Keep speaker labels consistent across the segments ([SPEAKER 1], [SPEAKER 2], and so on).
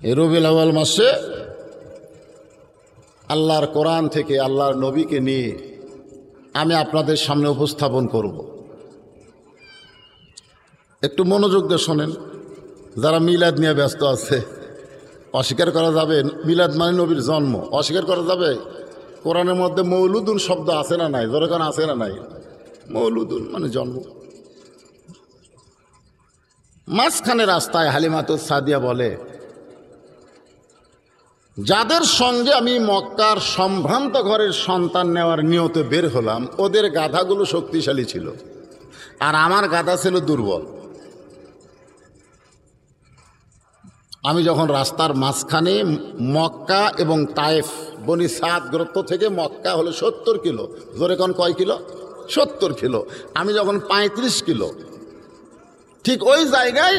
[SPEAKER 1] এই রবিউল আউয়াল মাসে আল্লাহর কোরআন থেকে আল্লাহর নবীকে নিয়ে আমি আপনাদের সামনে উপস্থাপন করব। একটু মনোযোগ দিয়ে শোনেন। যারা মিলাদ নিয়ে ব্যস্ত আছে, অস্বীকার করা যাবে? মিলাদ মানে নবীর জন্ম, অস্বীকার করা যাবে? কোরআনের মধ্যে মৌলুদুন শব্দ আছে না নাই? যখন আছে না নাই? মৌলুদুন মানে জন্ম। মাঝখানে রাস্তায় হালিমাতুস সাদিয়া বলে, যাদের সঙ্গে আমি মক্কার সম্ভ্রান্ত ঘরের সন্তান নেওয়ার নিয়তে বের হলাম, ওদের গাধাগুলো শক্তিশালী ছিল আর আমার গাধা ছিল দুর্বল। আমি যখন রাস্তার মাঝখানে, মক্কা এবং তায়েফ, বনি সাদ গোত্র থেকে মক্কা হলো 70 কিলো, জোরে কোন কয় কিলো? 70 কিলো। আমি যখন 35 কিলো, ঠিক ওই জায়গায়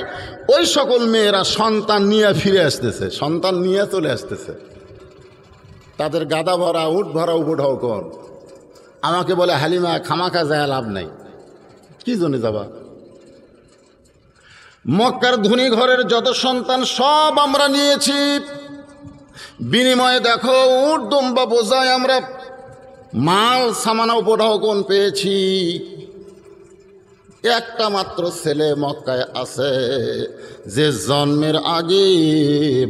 [SPEAKER 1] ওই সকল মেয়েরা সন্তান নিয়ে ফিরে আসতেছে, সন্তান নিয়ে চলে আসতেছে। তাদের গাদা ভরা, উট ভরা উঠাও কর। আমাকে বলে, হালিমা খামাখা যায় লাভ নাই। কি জন্য যাবা? মক্কার ধনী ঘরের যত সন্তান সব আমরা নিয়েছি, বিনিময়ে দেখো উট দুম্বা বোঝায় আমরা মাল সামানা উপঢাও কোন পেয়েছি। একটা মাত্র ছেলে মক্কায় আছে যে জন্মের আগে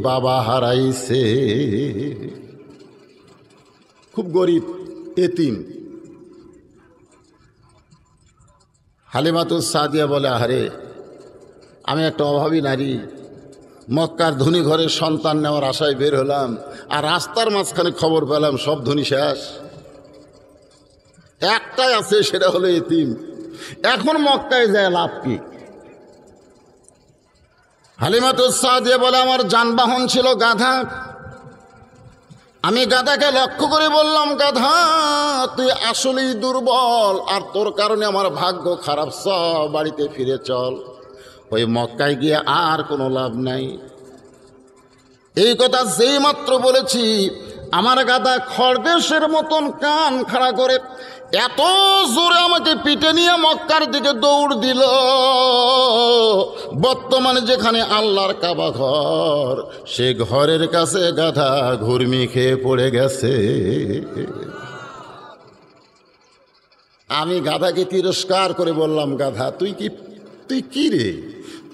[SPEAKER 1] বাবা হারাইছে, খুব গরিব, এতিম। হালিমাতুস সাদিয়া বলে, আরে আমি একটা অভাবী নারী, মক্কার ধনী ঘরের সন্তান নেওয়ার আশায় বের হলাম, আর রাস্তার মাঝখানে খবর পেলাম সব ধনী শেষ, একটাই আছে, সেটা হলো এতিম। এখন মক্কায় যায় লাভ কি? হালিমাতুস সাদিয়া বলে, আমার যানবাহন ছিল গাধা। আমি গাধাকে লক্ষ্য করে বললাম, গাধা তুই আসলেই দুর্বল, আর তোর কারণে আমার ভাগ্য খারাপ, সব বাড়িতে ফিরে চল, ওই মক্কায় গিয়ে আর কোনো লাভ নাই। এই কথা যেই মাত্র বলেছি, আমার গাধা খড়গেশের মতন কান খাড়া করে এত জোরে আমাকে পিটে নিয়ে মক্কার দিকে দৌড় দিল। বর্তমানে যেখানে আল্লাহর কাবা ঘর, সে ঘরের কাছে গাধা ঘুরমি খেয়ে পড়ে গেছে। আমি গাধাকে তিরস্কার করে বললাম, গাধা তুই কি রে?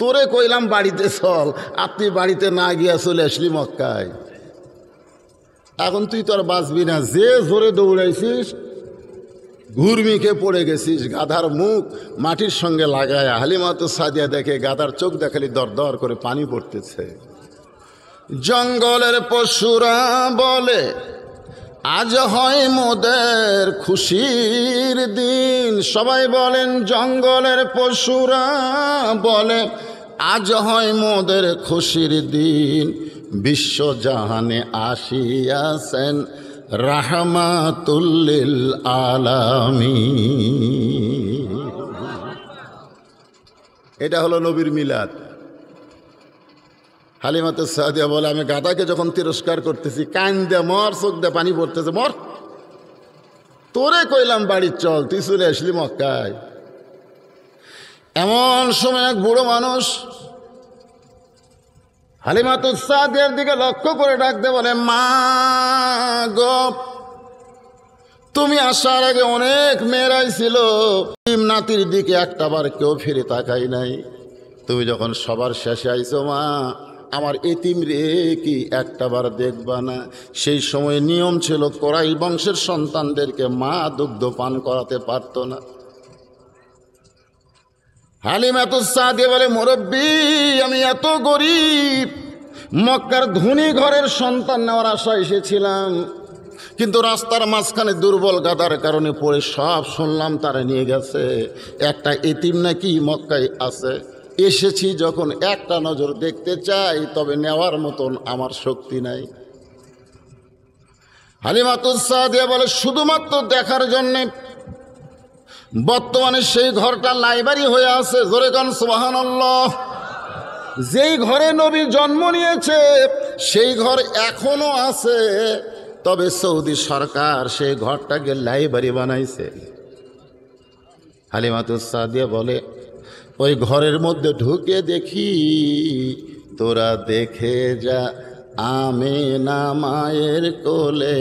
[SPEAKER 1] তোরে কইলাম বাড়িতে চল, আর তুই বাড়িতে না গিয়া চলে আসলি মক্কায়। এখন তুই তো আর বাঁচবি না, যে জোরে দৌড়াইছিস ঘুরমিকে পড়ে গেছিস। গাধার মুখ মাটির সঙ্গে লাগায় হালিমাতুস সাদিয়া দেখে গাধার চোখ দেখালি দর দর করে পানি পড়তেছে। জঙ্গলের পশুরা বলে, আজ হয় মোদের খুশির দিন। সবাই বলেন, জঙ্গলের পশুরা বলে, আজ হয় মোদের খুশির দিন। বিশ্বজাহানে আসিয়াছেন রাহমাতুল লিল আলামিন। এটা হলো নবীর মিলাদ। হালিমাতুস সাদিয়া বলে, আমি গাধাকে যখন তিরস্কার করতেছি, কান দে মর, চোখ দে পানি পড়তেছে, মর। তোরে কইলাম বাড়ি চল, তুই চলে আসলি মক্কায়। এমন সময় এক বুড়ো মানুষ হালিমাতুস সাদিয়ার দিকে লক্ষ্য করে ডাকতে বলে, মা গো, তুমি আসার আগে অনেক মেয়েরাই ছিল, নাতির দিকে একটাবার কেউ ফিরে তাকাই নাই। তুমি যখন সবার শেষে আইছো, মা আমার এতিম রে কি একটাবার দেখবা না? সেই সময় নিয়ম ছিল, কোরাইশ বংশের সন্তানদেরকে মা দুগ্ধ পান করাতে পারত না। হালিমাতুস সাদিয়া বলে, মুরব্বী, আমি এত গরিব, মক্কার ধনী ঘরের সন্তান নেওয়ার আশা এসেছিলাম, কিন্তু রাস্তার মাঝখানে দুর্বল গাদার কারণে পড়ে সব শুনলাম তারা নিয়ে গেছে। একটা এতিম নাকি মক্কায় আছে। এসেছি যখন একটা নজর দেখতে চাই, তবে নেওয়ার মতন আমার শক্তি নাই। হালিমাতুস সাদিয়া বলে, শুধুমাত্র দেখার জন্যে বর্তমানে সেই ঘরটা লাইব্রেরি হয়ে আছে। জোরে গান সুবহানাল্লাহ। যেই ঘরে নবী জন্ম নিয়েছে সেই ঘর এখনো আছে, তবে সৌদি সরকার সেই ঘরটাকে লাইব্রেরি বানাইছে। হালিমাতুস সাদিয়া বলে, ওই ঘরের মধ্যে ঢুকে দেখি তোরা দেখে যা আমেনা মায়ের কোলে।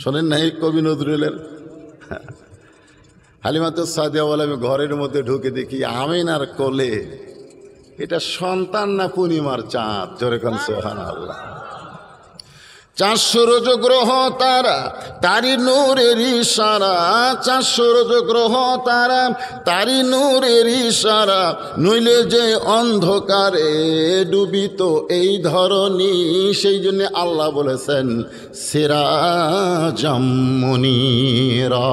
[SPEAKER 1] শোনেন নাই কবি নজরুলের? হালিমাতুস সাদিয়া বলে, আমি ঘরের মধ্যে ঢুকে দেখি আমিনার কোলে। এটা সন্তান না পূর্ণিমার চাঁদ? জোরে কোন সুবহানাল্লাহ। চাঁদ সূরজ গ্রহ তারা তারি নূরের ইশারা, চাঁদ সূরজ গ্রহ তারা তারি নূরের ইশারা, নইলে যে অন্ধকারে ডুবিত এই ধরনী। সেই জন্য আল্লাহ বলেছেন সিরাজাম মুনীরা।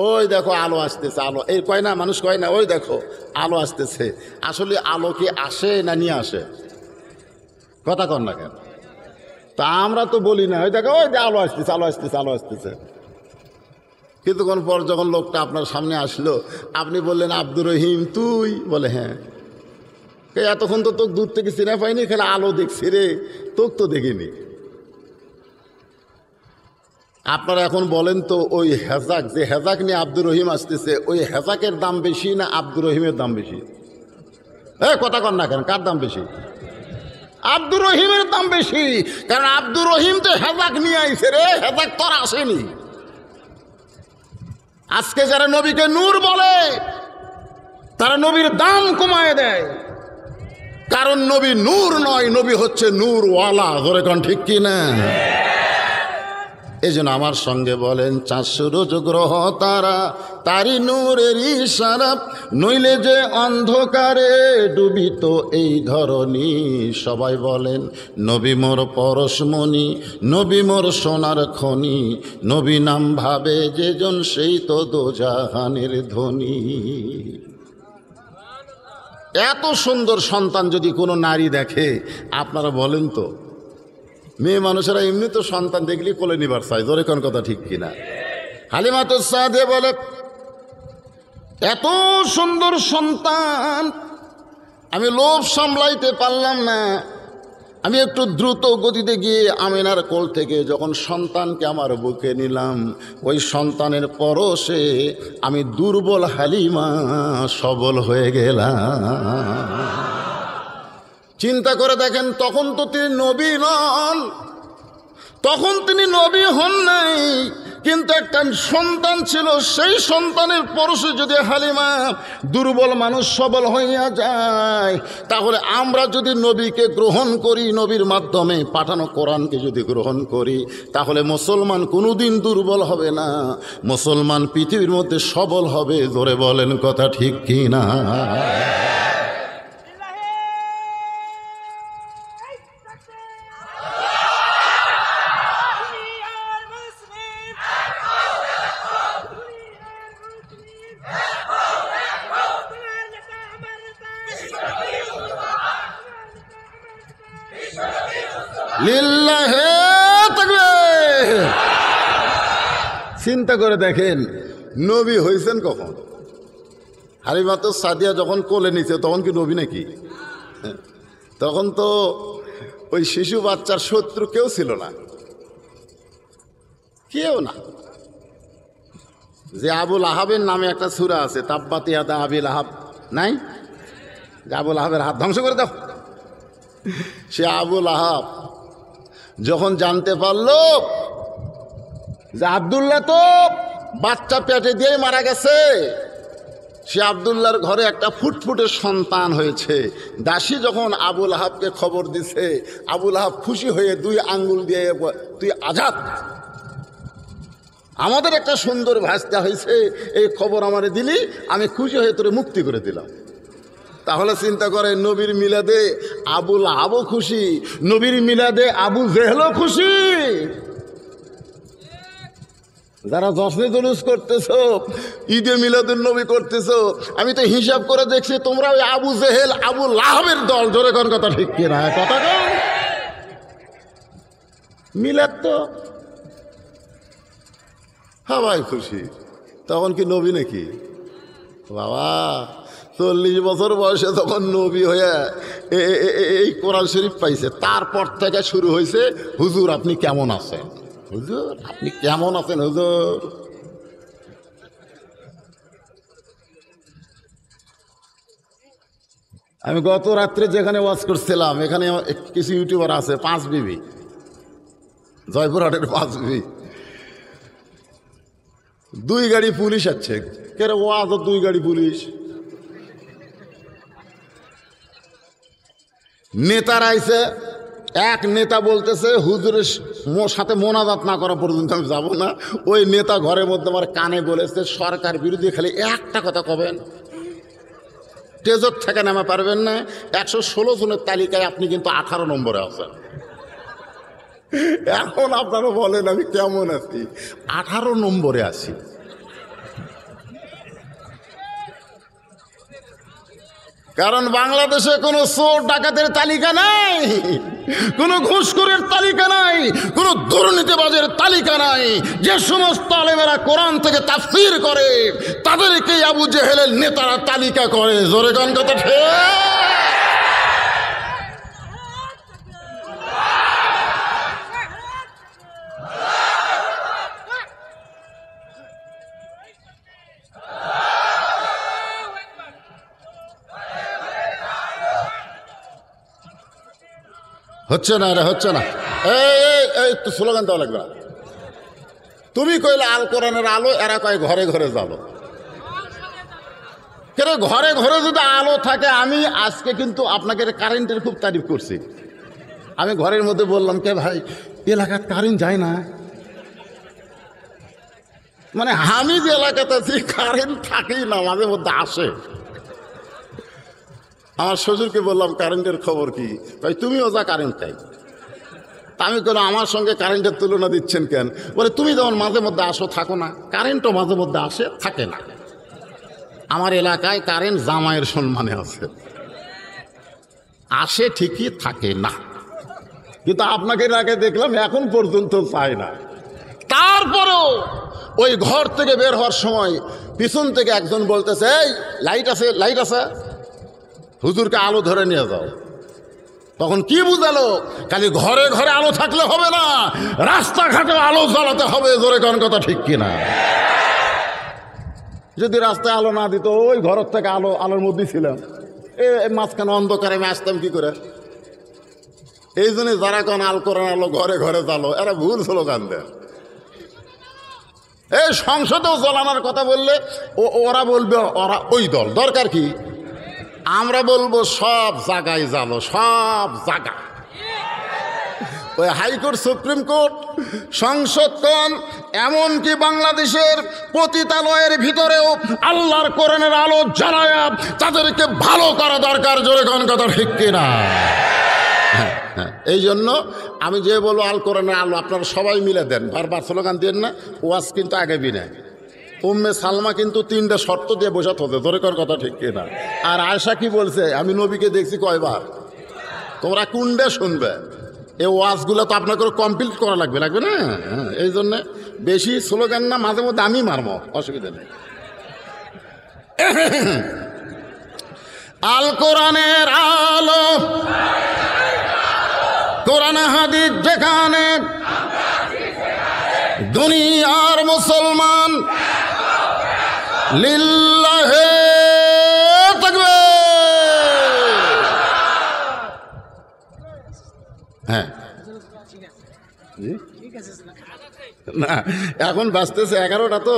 [SPEAKER 1] ওই দেখো আলো আসতেছে, আলো এই কয় না, মানুষ কয় না ওই দেখো আলো আসতেছে। আসলে আলো কি আসে না নিয়ে আসে? কথা কন না কেন? তা আমরা তো বলি না, ওই দেখো ওই যে আলো আসতেছে, আলো আসতেছে, আলো আসতেছে। কিছুক্ষণ পর যখন লোকটা আপনার সামনে আসলো, আপনি বললেন আব্দুর রহিম তুই? বলে হ্যাঁ। এতক্ষণ তো তোকে দূর থেকে চিনে পাইনি, খেলে আলো দেখছি রে, তোকে তো দেখিনি। আপনারা এখন বলেন তো, ওই হেজাক, যে হেজাক নিয়ে আব্দুর রহিম আসতেছে, ওই হেজাকের দাম বেশি না আব্দুর রহিমের দাম বেশি? কথা কন না কেন? কার দাম বেশি? আব্দুর রহিমের দাম বেশি, কারণ আব্দুর রহিম তো হেজাক নিয়ে আইছে রে, হেজাক তোর আসেনি। আজকে যারা নবীকে নূর বলে তারা নবীর দাম কমায় দেয়, কারণ নবী নূর নয়, নবী হচ্ছে নূরওয়ালা। ধরে কোন ঠিক কি না? এই জন্য আমার সঙ্গে বলেন, চাঁদ সূরজ গ্রহ তারা তারি নূরের ইশারা, নইলে যে অন্ধকারে ডুবিত এই ধরনী। সবাই বলেন নবী মোর পরশমণি, নবী মোর সোনার খনি, নবী নাম ভাবে যেজন সেই তো দোজাহানের ধনী। এত সুন্দর সন্তান যদি কোনো নারী দেখে, আপনারা বলেন তো, মেয়ে মানুষেরা এমনি তো সন্তান দেখলেই কোলে নিবার চায়। জোরে কোন কথা ঠিক কিনা? হালিমাতুস সাদিয়া বলে, এত সুন্দর সন্তান আমি লোভ সামলাইতে পারলাম না, আমি একটু দ্রুত গতিতে গিয়ে আমিনার কোল থেকে যখন সন্তানকে আমার বুকে নিলাম, ওই সন্তানের পরশে আমি দুর্বল হালিমা সবল হয়ে গেলাম। চিন্তা করে দেখেন, তখন তো তিনি নবী নন, তখন তিনি নবী হন নাই, কিন্তু একটা সন্তান ছিল, সেই সন্তানের পরশে যদি হালিমা দুর্বল মানুষ সবল হইয়া যায়, তাহলে আমরা যদি নবীকে গ্রহণ করি, নবীর মাধ্যমে পাঠানো কোরআনকে যদি গ্রহণ করি, তাহলে মুসলমান কোনোদিন দুর্বল হবে না, মুসলমান পৃথিবীর মধ্যে সবল হবে। জোরে বলেন কথা ঠিক কি না? লিল্লাহে তাকবীর। চিন্তা করে দেখেন, নবী হয়েছেন কখন? হালিমাতুস সাদিয়া যখন কোলে নিছে, তখন কি নবী নাকি? তখন তো ওই শিশু বাচ্চার শত্রু কেউ ছিল না, কেউ না। যে আবুল আহাবের নামে একটা সূরা আছে, তাব্বাত ইয়াদা আবিল আহাব, নাই? যে আবুল আহাবের হাত ধ্বংস করে দাও। সে আবুল আহাব যখন জানতে পারলো যে আব্দুল্লাহ তো বাচ্চা পেটে দিয়ে মারা গেছে, সে আব্দুল্লাহর ঘরে একটা ফুটফুটে সন্তান হয়েছে, দাসী যখন আবুল আহাবকে খবর দিছে, আবুল আহাব খুশি হয়ে 2 আঙ্গুল দিয়ে, তুই আজাদ, আমাদের একটা সুন্দর ভাস্তা হয়েছে, এই খবর আমারে দিলি, আমি খুশি হয়ে তোরে মুক্তি করে দিলাম। তাহলে চিন্তা করে, নবীর মিলাদে আবুল আহাবও খুশি, নবীর মিলাদে আবু জেহেলও খুশি। যারা জশ্নে জুলুস করতেছো, ঈদে মিলাদুন নবী করতেছো, আমি তো হিসাব করে দেখছি তোমরা ওই আবু জেহেল আবু লাহাবের দল। জোরে কোন কথা ঠিক কিনা? কথা কন। মিলাদ তো সবাই খুশি, তখন কি নবী নাকি? বাবা 40 বছর বয়সে তখন নবী হয়ে এই কোরআন শরীফ পাইছে, তারপর থেকে শুরু হয়েছে, হুজুর আপনি কেমন আছেন, হুজুর আপনি কেমন আছেন, হুজুর আমি গত রাত্রে যেখানে ওয়াজ করছিলাম, এখানে কিছু ইউটিউবার আছে, 5 বিবি, জয়পুরহাটের 5 বিবি, 2 গাড়ি পুলিশ আছে। কেরে ওয়াজ 2 গাড়ি পুলিশ? নেতারা আইছে, এক নেতা বলতেছে হুজুরের সাথে মোনাজাত না করা পর্যন্ত আমি যাব না। ওই নেতা ঘরের মধ্যে আমার কানে বলেছে সরকার বিরোধী খালি একটা কথা কবেন, টেজর থেকে নামা পারবেন না। 116 জনের তালিকায় আপনি কিন্তু 18 নম্বরে আছেন। এখন আপনারা বলেন আমি কেমন আছি? 18 নম্বরে আছি। কারণ বাংলাদেশে কোনো চোর ডাকাতের তালিকা নাই, কোনো ঘুষখোরের তালিকা নাই, কোনো দুর্নীতিবাজের তালিকা নাই। যে সমস্ত আলেমেরা কোরআন থেকে তাফসীর করে তাদেরকে আবু জেহেলের নেতারা তালিকা করে। জোরে গান কথা ঠিক হচ্ছে না, রে হচ্ছে না। এই তো স্লোগান দেওয়া লাগবে না। তুমি কইলে আল কোরআনের আলো, এরা কয় ঘরে ঘরে জ্বালো। কেন ঘরে ঘরে যদি আলো থাকে? আমি আজকে কিন্তু আপনাকে কারেন্টের খুব তারিফ করছি। আমি ঘরের মধ্যে বললাম কে ভাই এলাকার কারেন্ট যায় না, মানে আমি যে এলাকাতে আছি কারেন্ট থাকেই না, মাঝে মধ্যে আসে। আমার শ্বশুরকে বললাম কারেন্টের খবর কি? ভাই তুমিও যা কারেন্ট চাই। আমি কেন আমার সঙ্গে কারেন্টের তুলনা দিচ্ছেন কেন? বলে তুমি যেমন মাঝে মধ্যে আসো থাকো না, কারেন্টও মাঝে মধ্যে আসে থাকে না। আমার এলাকায় কারেন্ট জামাইয়ের সম্মানে আছে, আসে ঠিকই থাকে না। কিন্তু আপনাকে আগে দেখলাম এখন পর্যন্ত চায় না। তারপরেও ওই ঘর থেকে বের হওয়ার সময় পিছন থেকে একজন বলতেছে এই লাইট আছে, লাইট আছে, হুজুরকে আলো ধরে নিয়ে যাও। তখন কি বুঝালো? খালি ঘরে ঘরে আলো থাকলে হবে না, রাস্তাঘাটে আলো জ্বালাতে হবে। জোরে কোন কথা ঠিক কিনা? যদি রাস্তায় আলো না দিত, ওই ঘরের থেকে আলোর মধ্যেই ছিলাম, মাঝখানে অন্ধকারে আমি আসতাম কি করে? এই জন্য যারা কোন আল করেন আলো ঘরে ঘরে জ্বালো, এরা ভুল স্লোগান দেয়। এই সংসদেও জ্বালানোর কথা বললে ওরা বলবে ওরা ওই দল, দরকার কি? আমরা বলবো সব জায়গায় জ্বালো, সব জায়গা। ওই হাইকোর্ট, সুপ্রিম কোর্ট, সংসদগণ, এমনকি বাংলাদেশের পতিতালয়ের ভিতরেও আল্লাহর কোরআনের আলো জ্বালায়া তাদেরকে ভালো করা দরকার। জোরে কোন কথা ঠিক কিনা? এই জন্য আমি যে বলবো আল কোরআনের আলো আপনারা সবাই মিলে দেন, বারবার স্লোগান দেন না। ওয়াজ কিন্তু আগে বিনে উম্মে সালমা কিন্তু 3টা শর্ত দিয়ে বোঝাতে হতো। জোরে কোন কথা ঠিক কিনা? আর আয়েশা কি বলছে? আমি নবীকে দেখছি কয়বার। তোমরা কোনটা শুনবে? এই ওয়াজগুলো তো আপনাকে কমপ্লিট করা লাগবে, লাগবে না? এই জন্যে বেশি স্লোগান না, মাঝে মধ্যে আমি মারবো, অসুবিধা নেই। আল কোরআনের আলো, কোরআন হাদিস যেখানে, দুনিয়ার মুসলমান লিল্লাহে তাকবীর। হ্যাঁ না, এখন বাজতেছে 11টা, তো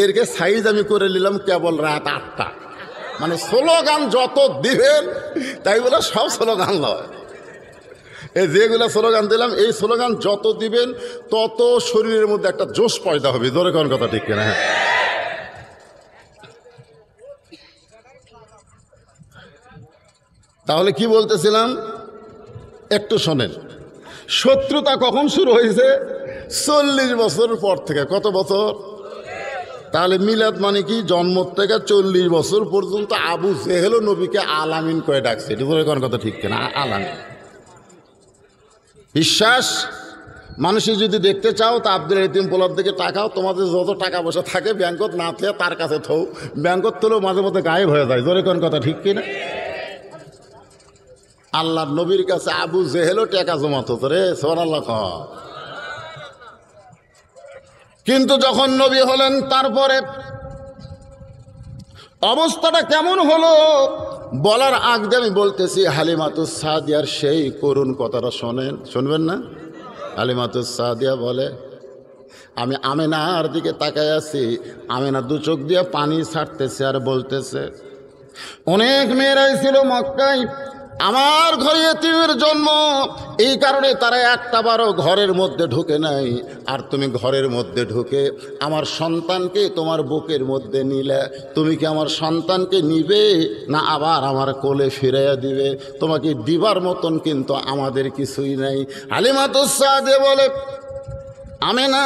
[SPEAKER 1] এরকে সাইজ আমি করে নিলাম কেবল রাত 8টা। মানে স্লোগান যত দিবেন তাই বলে সব স্লোগান লয়। এই যেগুলো স্লোগান দিলাম, এই স্লোগান যত দিবেন তত শরীরের মধ্যে একটা জোশ পয়দা হবে। ধরে কোন কথা ঠিক কিনা? হ্যাঁ, তাহলে কি বলতেছিলাম একটু শোনেন। শত্রুতা কখন শুরু হয়েছে? 40 বছরের পর থেকে। কত বছর? তাহলে মিলাদ মানে কি? জন্ম থেকে 40 বছর পর্যন্ত আবু জেহেল নবীকে আলামিন করে ডাকছে। এটা ধরে কোন কথা ঠিক কিনা? আলামিন বিশ্বাস। মানুষই যদি দেখতে চাও তা আব্দুল ইতিম পোলার দিকে টাকাও, তোমাদের যত টাকা পয়সা থাকে ব্যাংকত না থেকে তার কাছে থৌ, ব্যাংকত তুলেও মাঝে মধ্যে গায়েব হয়ে যায়। জোরে কোন কথা ঠিক কিনা? আল্লাহর নবীর কাছে আবু জেহেলও টাকা জমাতো রে, সুবহানাল্লাহ। কিন্তু যখন নবী হলেন তারপরে অবস্থাটা কেমন হলো? বলার আগ দিয়ে আমি বলতেছি হালিমাতুস সাদিয়ার সেই করুণ কথাটা শোনেন, শুনবেন না? হালিমাতুস সাদিয়া বলে, আমি আমেনার দিকে তাকায় আছি, আমেনা দু চোখ দিয়ে পানি ছাড়তেছে আর বলতেছে, অনেক মেয়েরাই ছিল মক্কায়, আমার ঘরে এতিমের জন্ম, এই কারণে তারা একটা বারও ঘরের মধ্যে ঢুকে নাই। আর তুমি ঘরের মধ্যে ঢুকে আমার সন্তানকে তোমার বুকের মধ্যে নিলে, তুমি কি আমার সন্তানকে নিবে না আবার আমার কোলে ফিরাইয়া দিবে? তোমাকে দিবার মতন কিন্তু আমাদের কিছুই নাই। হালিমাতুস সাদিয়া বলে, আমেনা,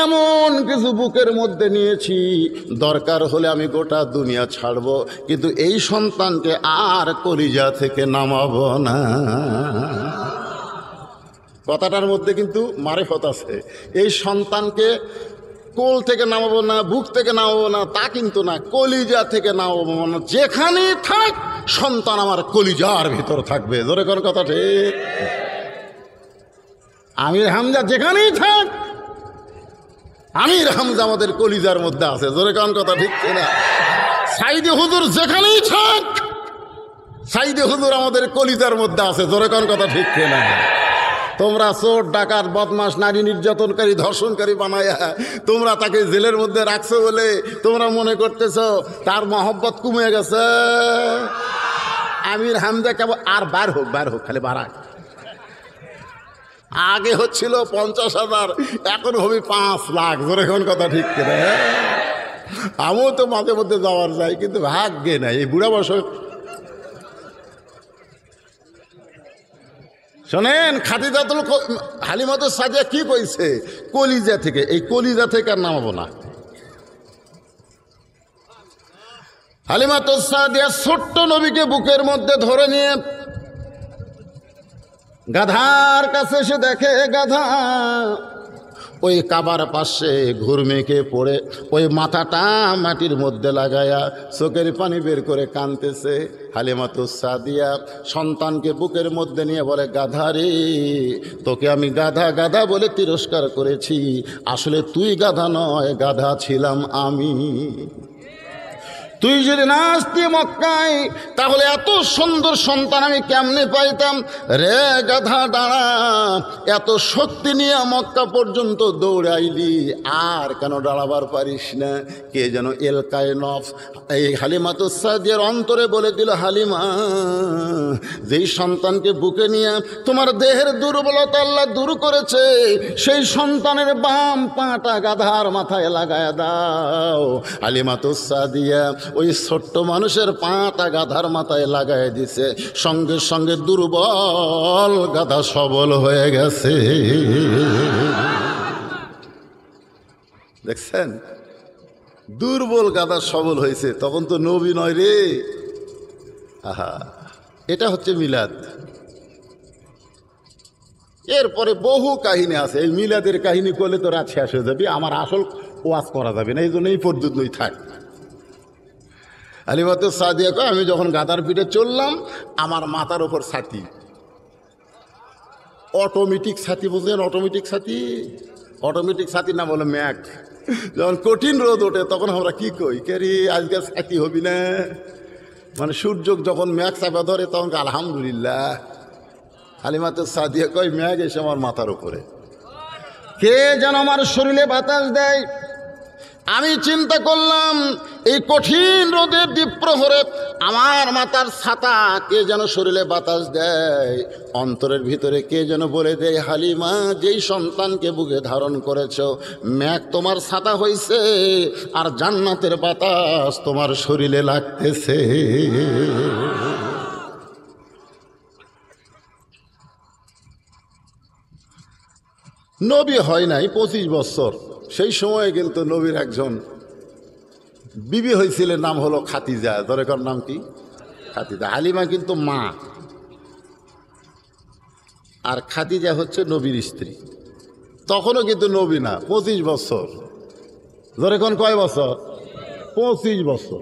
[SPEAKER 1] এমন কিছু বুকের মধ্যে নিয়েছি, দরকার হলে আমি গোটা দুনিয়া ছাড়ব, কিন্তু এই সন্তানকে আর কলিজা থেকে নামাবো না। কথাটার মধ্যে কিন্তু মারেফত আছে। এই সন্তানকে কোল থেকে নামাবো না, বুক থেকে নামাবো না, তা কিন্তু না, কলিজা থেকে নামাবো না। যেখানেই থাক সন্তান আমার কলিজার ভিতর থাকবে। জোরে কোন কথা ঠিক? আমির হামজা যেখানেই থাক, আমির হামজা আমাদের কলিজার মধ্যে আছে। জোরে কোন কথা ঠিক না? সাইদি হুজুর যেখানেই থাক, সাইদি হুজুর আমাদের কলিজার মধ্যে আছে। জোরে কোন কথা ঠিক না? তোমরা চোর, ডাকাত, বদমাস, নারী নির্যাতনকারী, ধর্ষণকারী বানায়া তোমরা তাকে জেলের মধ্যে রাখছো বলে তোমরা মনে করতেছো তার মহব্বত কমে গেছে। আমির হামজা কেবল আর বার হোক খালি বাড়াক। আগে হচ্ছিল 50,000, এখন হবে 5 লাখ। জোরে কোন কথা ঠিক কিনা? আমিও তো মাঝে মধ্যে যাওয়ার যাই, কিন্তু ভাগ্যে নাই। এই বুড়া বয়স শোনেন, হালিমাতুস সাদিয়া কি কইছে? কলিজা থেকে, এই কলিজা থেকে আর নামাবো না। হালিমাতুস সাদিয়া ছোট্ট নবীকে বুকের মধ্যে ধরে নিয়ে গাধার কাছে এসে দেখে, গাধা ওই কাবার পাশে ঘুরমেকে পড়ে ওই মাথাটা মাটির মধ্যে লাগায়া চোখের পানি বের করে কাঁদতেছে। হালিমাতুস সাদিয়া সন্তানকে বুকের মধ্যে নিয়ে বলে, গাধা রে, তোকে আমি গাধা গাধা বলে তিরস্কার করেছি, আসলে তুই গাধা নয়, গাধা ছিলাম আমি। তুই যদি না আসতি মক্কায়, তাহলে এত সুন্দর সন্তান আমি কেমনে পাইতাম? রে গাধা দাঁড়া, এত শক্তি নিয়ে মক্কা পর্যন্ত দৌড়াইলি, আর কেন দাঁড়াবার পারিস না? কে যেন এলকায় নফ এই হালিমাতুস সাদিয়ার অন্তরে বলে দিল, হালিমা, যেই সন্তানকে বুকে নিয়ে তোমার দেহের দুর্বলতা আল্লাহ দূর করেছে, সেই সন্তানের বাম পাটা গাধার মাথায় লাগায় দাও। হালিমাতুস সাদিয়া ওই ছোট্ট মানুষের পাটা গাধার মাথায় লাগাই দিছে, সঙ্গে সঙ্গে দুর্বল গাধা সবল হয়ে গেছে। দেখছেন, দুর্বল গাধা সবল হয়েছে। তখন তো নবী নয় রে। আহা, এটা হচ্ছে মিলাদ। এরপরে বহু কাহিনী আছে। এই মিলাদের কাহিনী করলে তো রাত শেষ হয়ে যাবে, আমার আসল ওয়াজ করা যাবে না, এই জন্য এই পর্যন্তই থাক। হালিমাতুস সাদিয়া কয়, আমি যখন গাদার পিঠে চললাম, আমার মাথার ওপর ছাতি, অটোমেটিক ছাতি, বুঝলেন? অটোমেটিক ছাতি, অটোমেটিক ছাতির নাম হলো ম্যাক। যখন কঠিন রোদ ওঠে তখন আমরা কি কই, কেরি আজকে ছাতি হবি না, মানে সূর্য যখন ম্যাক চাপা ধরে তখন আলহামদুলিল্লাহ। হালিমাতুস সাদিয়া কয়, ম্যাক এসে আমার মাথার উপরে, কে যেন আমার শরীরে বাতাস দেয়। আমি চিন্তা করলাম, এই কঠিন রোদের দ্বীপ্রহরে আমার মাথার ছাতা কে যেন শরীরে বাতাস দেয়। অন্তরের ভিতরে কে যেন বলে দেয়, হালিমা, যেই সন্তানকে বুকে ধারণ করেছ, ম্যাক তোমার ছাতা হইছে, আর জান্নাতের বাতাস তোমার শরীরে লাগতেছে। নবী হয় নাই 25 বছর। সেই সময়ে কিন্তু নবীর একজন বিবি হয়েছিলেন, নাম হলো খাদিজা। দরেকার নাম কি? খাদিজা। হালিমা কিন্তু মা, আর খাদিজা হচ্ছে নবীর স্ত্রী। তখনও কিন্তু নবী না, 25 বছর। দরেকন কয় বছর? 25 বছর।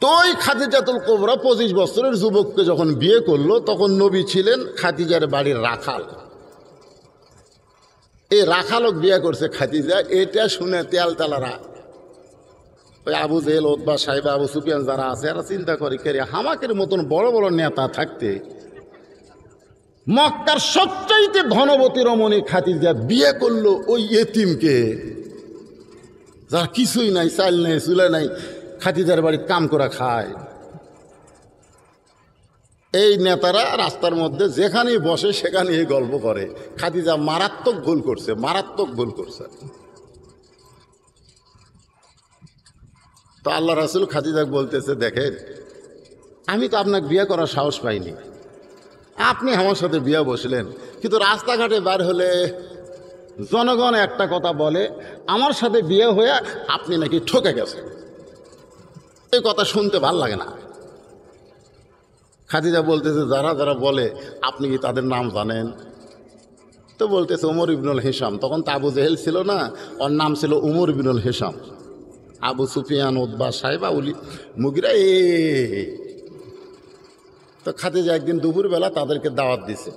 [SPEAKER 1] তো ওই খাদিজাতুল কুবরা 25 বছরের যুবককে যখন বিয়ে করলো, তখন নবী ছিলেন খাদিজার বাড়ির রাখাল। এই রাখালক বিয়ে করছে খাদিজা। এটা শুনে তেলতালারা ওই আবু জেহেল, উতবা, সাইবা, আবু সুফিয়ান যারা আছে এরা চিন্তা করে কে হামাকের মতন বড় বড় নেতা থাকতে মক্কার সবচাইতে ধনবতী রমণী খাদিজা বিয়ে করলো ওই এতিমকে, যার কিছুই নাই, চাল নেই, চুলা নাই, খাদিজার বাড়িতে কাম করা খায়। এই নেতারা রাস্তার মধ্যে যেখানেই বসে সেখানেই গল্প করে। খাদিজা মারাত্মক ভুল করছে, মারাত্মক ভুল করছে। তো আল্লাহ রাসূল খাদিজাকে বলতেছে, দেখেন আমি তো আপনাকে বিয়ে করার সাহস পাইনি, আপনি আমার সাথে বিয়ে বসলেন, কিন্তু রাস্তাঘাটে বার হলে জনগণ একটা কথা বলে আমার সাথে বিয়ে হয়ে আপনি নাকি ঠকে গেছেন। এই কথা শুনতে ভাল লাগে না। খাদিজা বলতেছে, যারা যারা বলে আপনি কি তাদের নাম জানেন? তো বলতেছে উমর ইবনুল হিসাম। তখন তো আবু জেহেল ছিল না, ওর নাম ছিল উমর ইবনুল হিসাম। আবু সুফিয়ান, উতবা, সাইবা, মুগিরা তো খাদিজা একদিন দুপুরবেলা তাদেরকে দাওয়াত দিছে।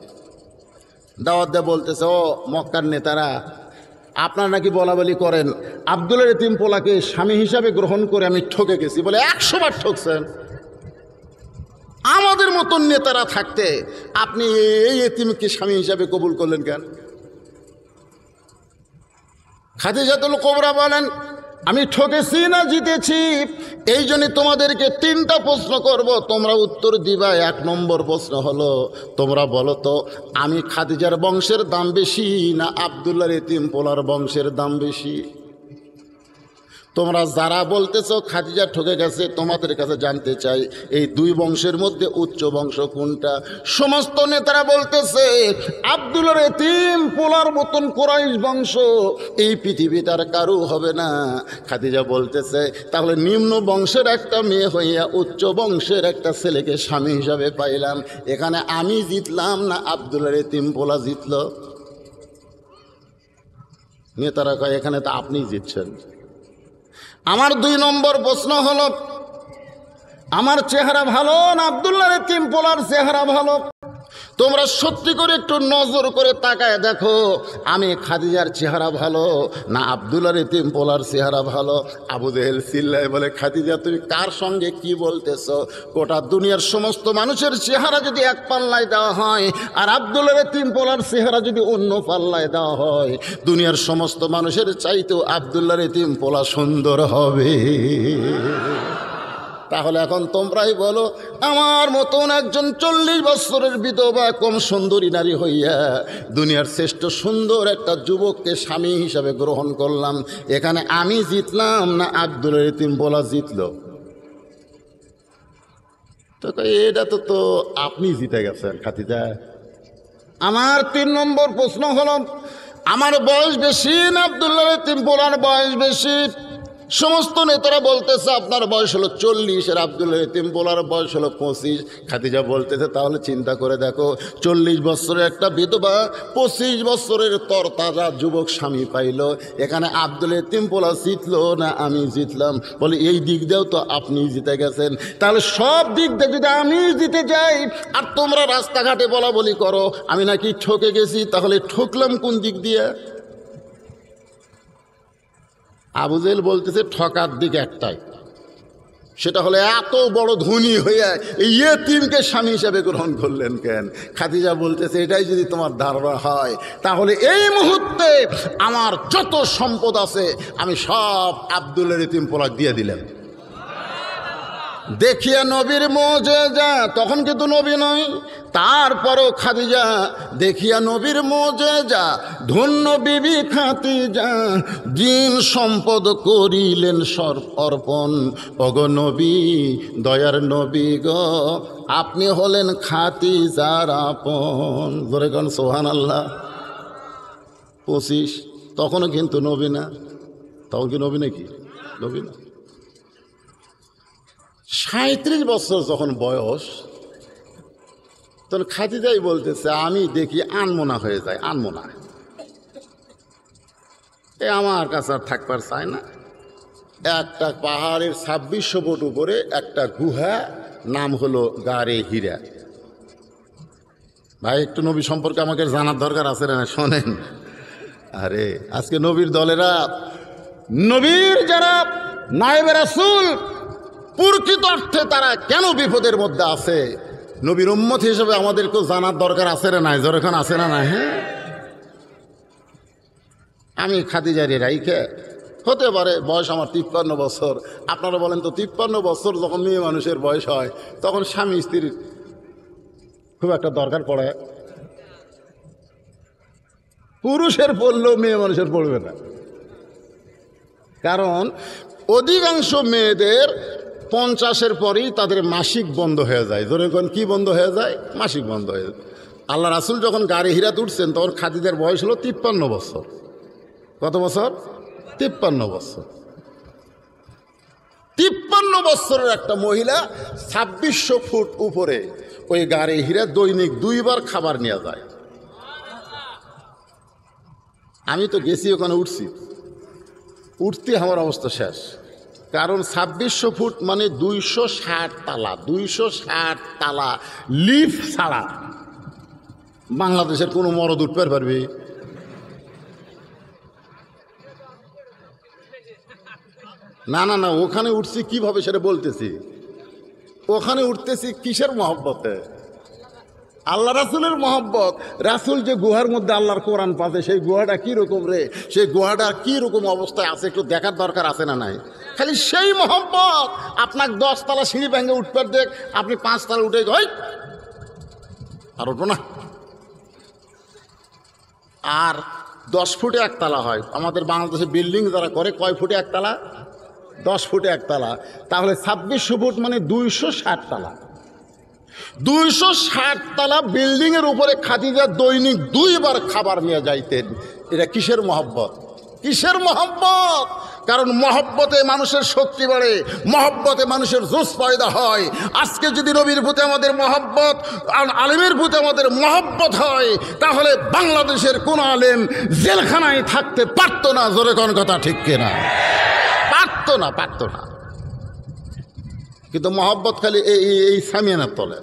[SPEAKER 1] দাওয়াত দিয়ে বলতেছে, ও মক্কার নেতারা, আপনারা নাকি বলা বলি করেন আব্দুলের এতিম পোলাকে স্বামী হিসাবে গ্রহণ করে আমি ঠকে গেছি। বলে 100 বার ঠকছেন। আমাদের মতন নেতারা থাকতে আপনি এই এতিমকে স্বামী হিসাবে কবুল করলেন কেন? খাদিজাতুল কুবরা বলেন, আমি ঠকেছি না জিতেছি, এই জন্য তোমাদেরকে 3টা প্রশ্ন করব, তোমরা উত্তর দিবা। 1 নম্বর প্রশ্ন হলো, তোমরা বলো তো আমি খাদিজার বংশের দাম বেশি না আব্দুল্লাহর এতিম পোলার বংশের দাম বেশি? তোমরা যারা বলতেছো খাদিজা ঠকে গেছে, তোমাদের কাছে জানতে চাই এই 2 বংশের মধ্যে উচ্চ বংশ কোনটা? সমস্ত নেতারা বলতেছে আব্দুল্লাহর এতিম পোলার মতন কুরাইশ বংশ এই পৃথিবীটার কারো হবে না। খাদিজা বলতেছে, তাহলে নিম্ন বংশের একটা মেয়ে হইয়া উচ্চ বংশের একটা ছেলেকে স্বামী হিসাবে পাইলাম, এখানে আমি জিতলাম না আব্দুল্লাহর এতিম পোলা জিতল? নেতারা কয়, এখানে তো আপনিই জিতছেন। আমার 2 নম্বর প্রশ্ন হলো, আমার চেহারা ভালো না আব্দুল্লাহর এতিম পোলার চেহারা ভালো? তোমরা সত্যি করে একটু নজর করে তাকায় দেখো, আমি খাদিজার চেহারা ভালো না আব্দুল্লাহর এতিম পোলার চেহারা ভালো? আবু জেহেল চিল্লায় বলে, খাদিজা তুমি কার সঙ্গে কি বলতেছো? গোটা দুনিয়ার সমস্ত মানুষের চেহারা যদি এক পাল্লায় দেওয়া হয় আর আব্দুল্লাহর এতিম পোলার চেহারা যদি অন্য পাল্লায় দেওয়া হয়, দুনিয়ার সমস্ত মানুষের চাইতেও আব্দুল্লাহর এতিম পোলা সুন্দর হবে। তাহলে এখন তোমরাই বলো, আমার মতন একজন 40 বছরের বিধবা কম সুন্দরী নারী হইয়া দুনিয়ার শ্রেষ্ঠ সুন্দর একটা যুবককে স্বামী হিসাবে গ্রহণ করলাম, এখানে আমি জিতলাম না আব্দুল্লাহর এতিম পোলা জিতল? তো এটা তো আপনি জিতে গেছেন খাদিজা। আমার 3 নম্বর প্রশ্ন হলো, আমার বয়স বেশি না আব্দুল্লাহর এতিম পোলার বয়স বেশি? সমস্ত নেতারা বলতেছে আপনার বয়স হলো 40 আর আব্দুল্লাহর এতিম পোলার বয়স হলো 25। খাদিজা বলতেছে, তাহলে চিন্তা করে দেখো, 40 বছরের একটা বিধবা 25 বছরের তরতাজা যুবক স্বামী পাইল, এখানে আব্দুল্লাহর এতিম পোলা জিতলো না আমি জিতলাম? বলে এই দিক দিয়েও তো আপনি জিতে গেছেন। তাহলে সব দিক দিয়ে যদি আমি জিতে যাই আর তোমরা রাস্তাঘাটে বলা বলি করো আমি নাকি ঠকে গেছি, তাহলে ঠকলাম কোন দিক দিয়ে? আবু জেহেল বলতেছে, ঠকার দিক একটাই, সেটা হলো এত বড় ধনী হইয়া এই এতিমকে স্বামী হিসাবে গ্রহণ করলেন কেন? খাদিজা বলতেছে, এটাই যদি তোমার ধারণা হয় তাহলে এই মুহূর্তে আমার যত সম্পদ আছে আমি সব আব্দুল্লাহর এতিম পোলাক দিয়ে দিলাম। দেখিয়া নবীর মুজিজা, তখন কিন্তু নবী নয়, তারপরও খাদিজা দেখিয়া নবীর মুজিজা, ধন্য বিবি খাদিজা দিন সম্পদ করিলেন অর্পণ। ওগো নবী, দয়ার নবী গো, আপনি হলেন খাদিজার আপন। জোরে কোন সুবহানাল্লাহ। 25, তখনও কিন্তু নবী না। তখন কি নবী নাকি? নবী না। 37 বছর যখন বয়স, তখন খাদিজাই বলতেছে, আমি দেখি আনমনা হয়ে যায়, আনমনা, আমার কাছে আর থাকবার চায় না। একটা পাহাড়ের 2600 ফুট উপরে একটা গুহা, নাম হলো গারে হীরা। ভাই একটু নবী সম্পর্কে আমাকে জানার দরকার আছে না? শোনেন, আরে আজকে নবীর দলেরা নবীর যারা নায়েবে রাসূল প্রকৃত অর্থে তারা কেন বিপদের মধ্যে আছে, নবীর উম্মত হিসেবে আমাদেরকেও জানার দরকার আছে না নাই? যখন আছে না নাই? হ্যাঁ, আমি খাদিজারি রাইখে হতে পারে বয়স আমার 53 বছর। আপনারা বলেন তো 53 বছর যখন মেয়ে মানুষের বয়স হয় তখন স্বামী স্ত্রীর খুব একটা দরকার পড়ে? পুরুষের পড়লেও মেয়ে মানুষের পড়বে না, কারণ অধিকাংশ মেয়েদের 50-এর পরেই তাদের মাসিক বন্ধ হয়ে যায়। ধরে কোন কি বন্ধ হয়ে যায়? মাসিক বন্ধ হয়ে যায়। আল্লাহ রাসূল যখন গাড়ি হিরাত উঠছেন তখন খাদিজার বয়স হলো 53 বছর। কত বছর? 53 বছর। 53 বছরের একটা মহিলা 2600 ফুট উপরে ওই গাড়ি হিরা দৈনিক 2 বার খাবার নেওয়া যায়। আমি তো গেছি, ওখানে উঠতে আমার অবস্থা শেষ, কারণ 2600 ফুট মানে 260 তালা। 260 তালা লিফট ছাড়া বাংলাদেশের কোনো মরদ উঠতে পারবে? না না না, ওখানে উঠছি কিভাবে সেটা বলতেছি। ওখানে উঠতেছি কিসের মহব্বতে? আল্লাহ রাসূলের মহব্বত। রাসূল যে গুহার মধ্যে আল্লাহর কোরআন পাচ্ছে, সেই গুহাটা কীরকম রে, সেই গুহাটা কীরকম অবস্থায় আছে একটু দেখার দরকার আছে না নাই? খালি সেই মহব্বত। আপনার 10 তলা সিঁড়ি ভেঙে উঠবার দেখ, আপনি 5 তলা উঠে হই আর উঠবো না। আর 10 ফুটে একতলা হয়। আমাদের বাংলাদেশে বিল্ডিং যারা করে কয় ফুটে একতলা? 10 ফুটে একতলা। তাহলে 2600 ফুট মানে 260 তালা। 260 তালা বিল্ডিংয়ের উপরে খাদিজা দৈনিক 2 বার খাবার নিয়ে যাইতেন। এটা কিসের মহব্বত? কিসের মহব্বত? কারণ মহব্বতে মানুষের শক্তি বাড়ে, মহব্বতে মানুষের জোশ পয়দা হয়। আজকে যদি নবীর প্রতি আমাদের মহব্বত, আলেমের প্রতি আমাদের মহব্বত হয়, তাহলে বাংলাদেশের কোন আলেম জেলখানায় থাকতে পারত না। জোরে কোন কথা ঠিক কিনা? পারত না। কিন্তু মহব্বত খালি এই সামিয়ানার তলে।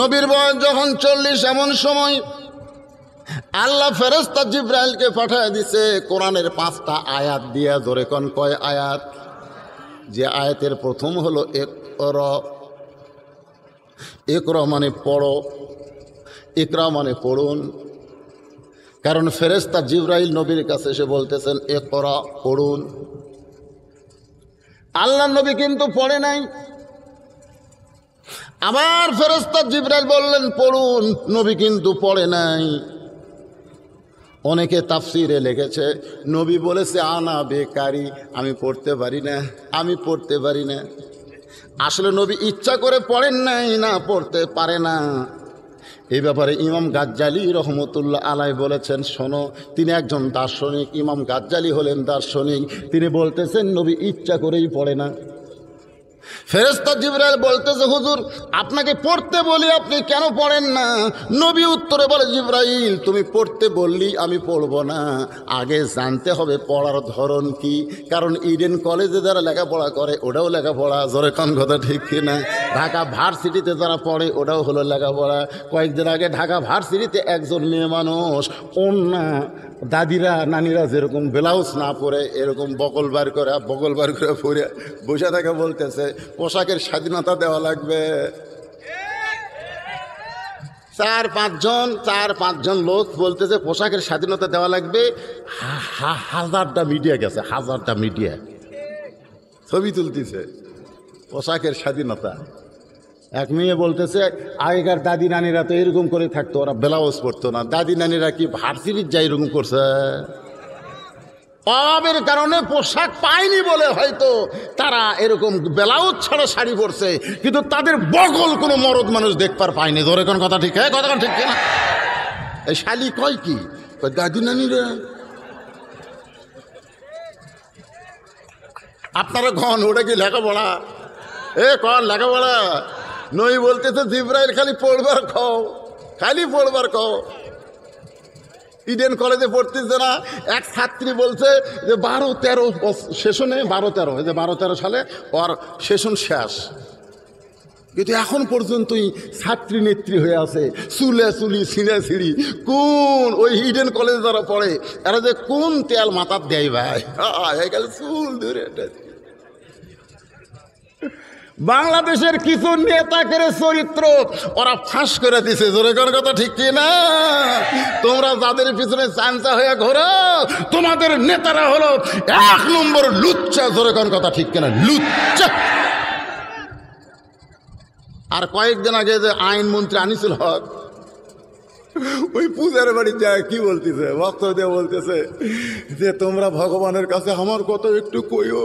[SPEAKER 1] নবীর বয়স যখন 40, এমন সময় আল্লাহ ফেরেশতা জিবরাইলকে পাঠিয়ে দিছে কোরআনের 5টা আয়াত দিয়া। ধরে কোন কয় আয়াত? যে আয়াতের প্রথম হলো ইকরা মানে পড়ো, ইকরা মানে পড়ুন। কারণ ফেরেশতা জিবরাইল নবীর কাছে এসে বলতেছেন ইকরা, পড়ুন। আল্লাহ নবী কিন্তু পড়ে নাই। আবার ফেরেশতা জিবরাইল বললেন পড়ুন, নবী কিন্তু পড়ে নাই। অনেকে তাফসিরে লিখেছে নবী বলেছে আনা বেকারি, আমি পড়তে পারি না। আসলে নবী ইচ্ছা করে পড়েন নাই, না পড়তে পারে না। এই ব্যাপারে ইমাম গাজ্জালি রহমতুল্লাহ আলাই বলেছেন, শোনো, তিনি একজন দার্শনিক। ইমাম গাজ্জালি হলেন দার্শনিক। তিনি বলতেছেন নবী ইচ্ছা করেই পড়ে না। ফেরেশতা জিবরাইল বলতেছে হুজুর আপনাকে পড়তে বলি, আপনি কেন পড়েন না? নবী উত্তরে বলে জিবরাইল তুমি পড়তে বললি আমি পড়ব না, আগে জানতে হবে পড়ার ধরন কি। কারণ ইডেন কলেজে যারা লেখাপড়া করে ওটাও লেখাপড়া। জোরে কোন কথা ঠিক কিনা? ঢাকা ভার্সিটিতে যারা পড়ে ওটাও হলো লেখাপড়া। কয়েকদিন আগে ঢাকা ভার্সিটিতে একজন মেয়ে মানুষ ওন্না, দাদিরা নানিরা যেরকম ব্লাউজ না পরে এরকম বগল বার করে পরে বসে থাকে, বলতেছে পোশাকের স্বাধীনতা দেওয়া লাগবে। 4-5 জন লোক বলতেছে পোশাকের স্বাধীনতা দেওয়া লাগবে। হাজারটা মিডিয়া গেছে, হাজারটা মিডিয়া ছবি তুলতেছে পোশাকের স্বাধীনতা। এক মেয়ে বলতেছে আগেকার দাদি নানিরা তো এরকম করে থাকতো, ওরা ব্লাউজ পরতো না। দাদি নানিরা কি ভার্সিটির যাই এরকম করছে? অভাবের কারণে পোশাক পায়নি বলে হয়তো তারা এরকম ব্লাউজ ছাড়া শাড়ি পরছে, কিন্তু তাদের বগল কোনো মরদ মানুষ দেখবার পায়নি। ধরে কোন কথা ঠিক? হ্যাঁ, কথা ঠিক কিনা? এই শালি কয় কি দাদি নানিরা? আপনারা কন ওটা কি লেখাপড়া? কন লেখাপড়া? নই বলতেছে জিবরাইল খালি পড়বার খাও। ইডেন কলেজে পড়তেছে না, এক ছাত্রী বলছে যে 12-13 সেশনে 12-13 সালে ওর সেশন শেষ। কিন্তু এখন পর্যন্তই ছাত্রী নেত্রী হয়ে আছে, চুলে চুলি ছিঁড়ে ছিঁড়ি। কোন ওই ইডেন কলেজে যারা পড়ে এরা যে কোন তেল মাথার দেয় ভাই, গেল চুল ধরে। বাংলাদেশের কিছু নেতাদের চরিত্র ওরা ফাঁস করে দিছে, জোরে কোন কথা ঠিক কি না? তোমরা যাদের পিছনে চাঞ্চা হয়ে ঘোরো, তোমাদের নেতারা হলো 1 নম্বর লুচ্চা, জোরে কোন কথা ঠিক কিনা? লুচ্চা। আর কয়েকদিন আগে যে আইনমন্ত্রী আনিসুল হক ওই পূজার বাড়ি যায় কি বলতেছে, বক্তব্য দিয়ে বলতেছে যে তোমরা ভগবানের কাছে আমার কথা একটু কইও।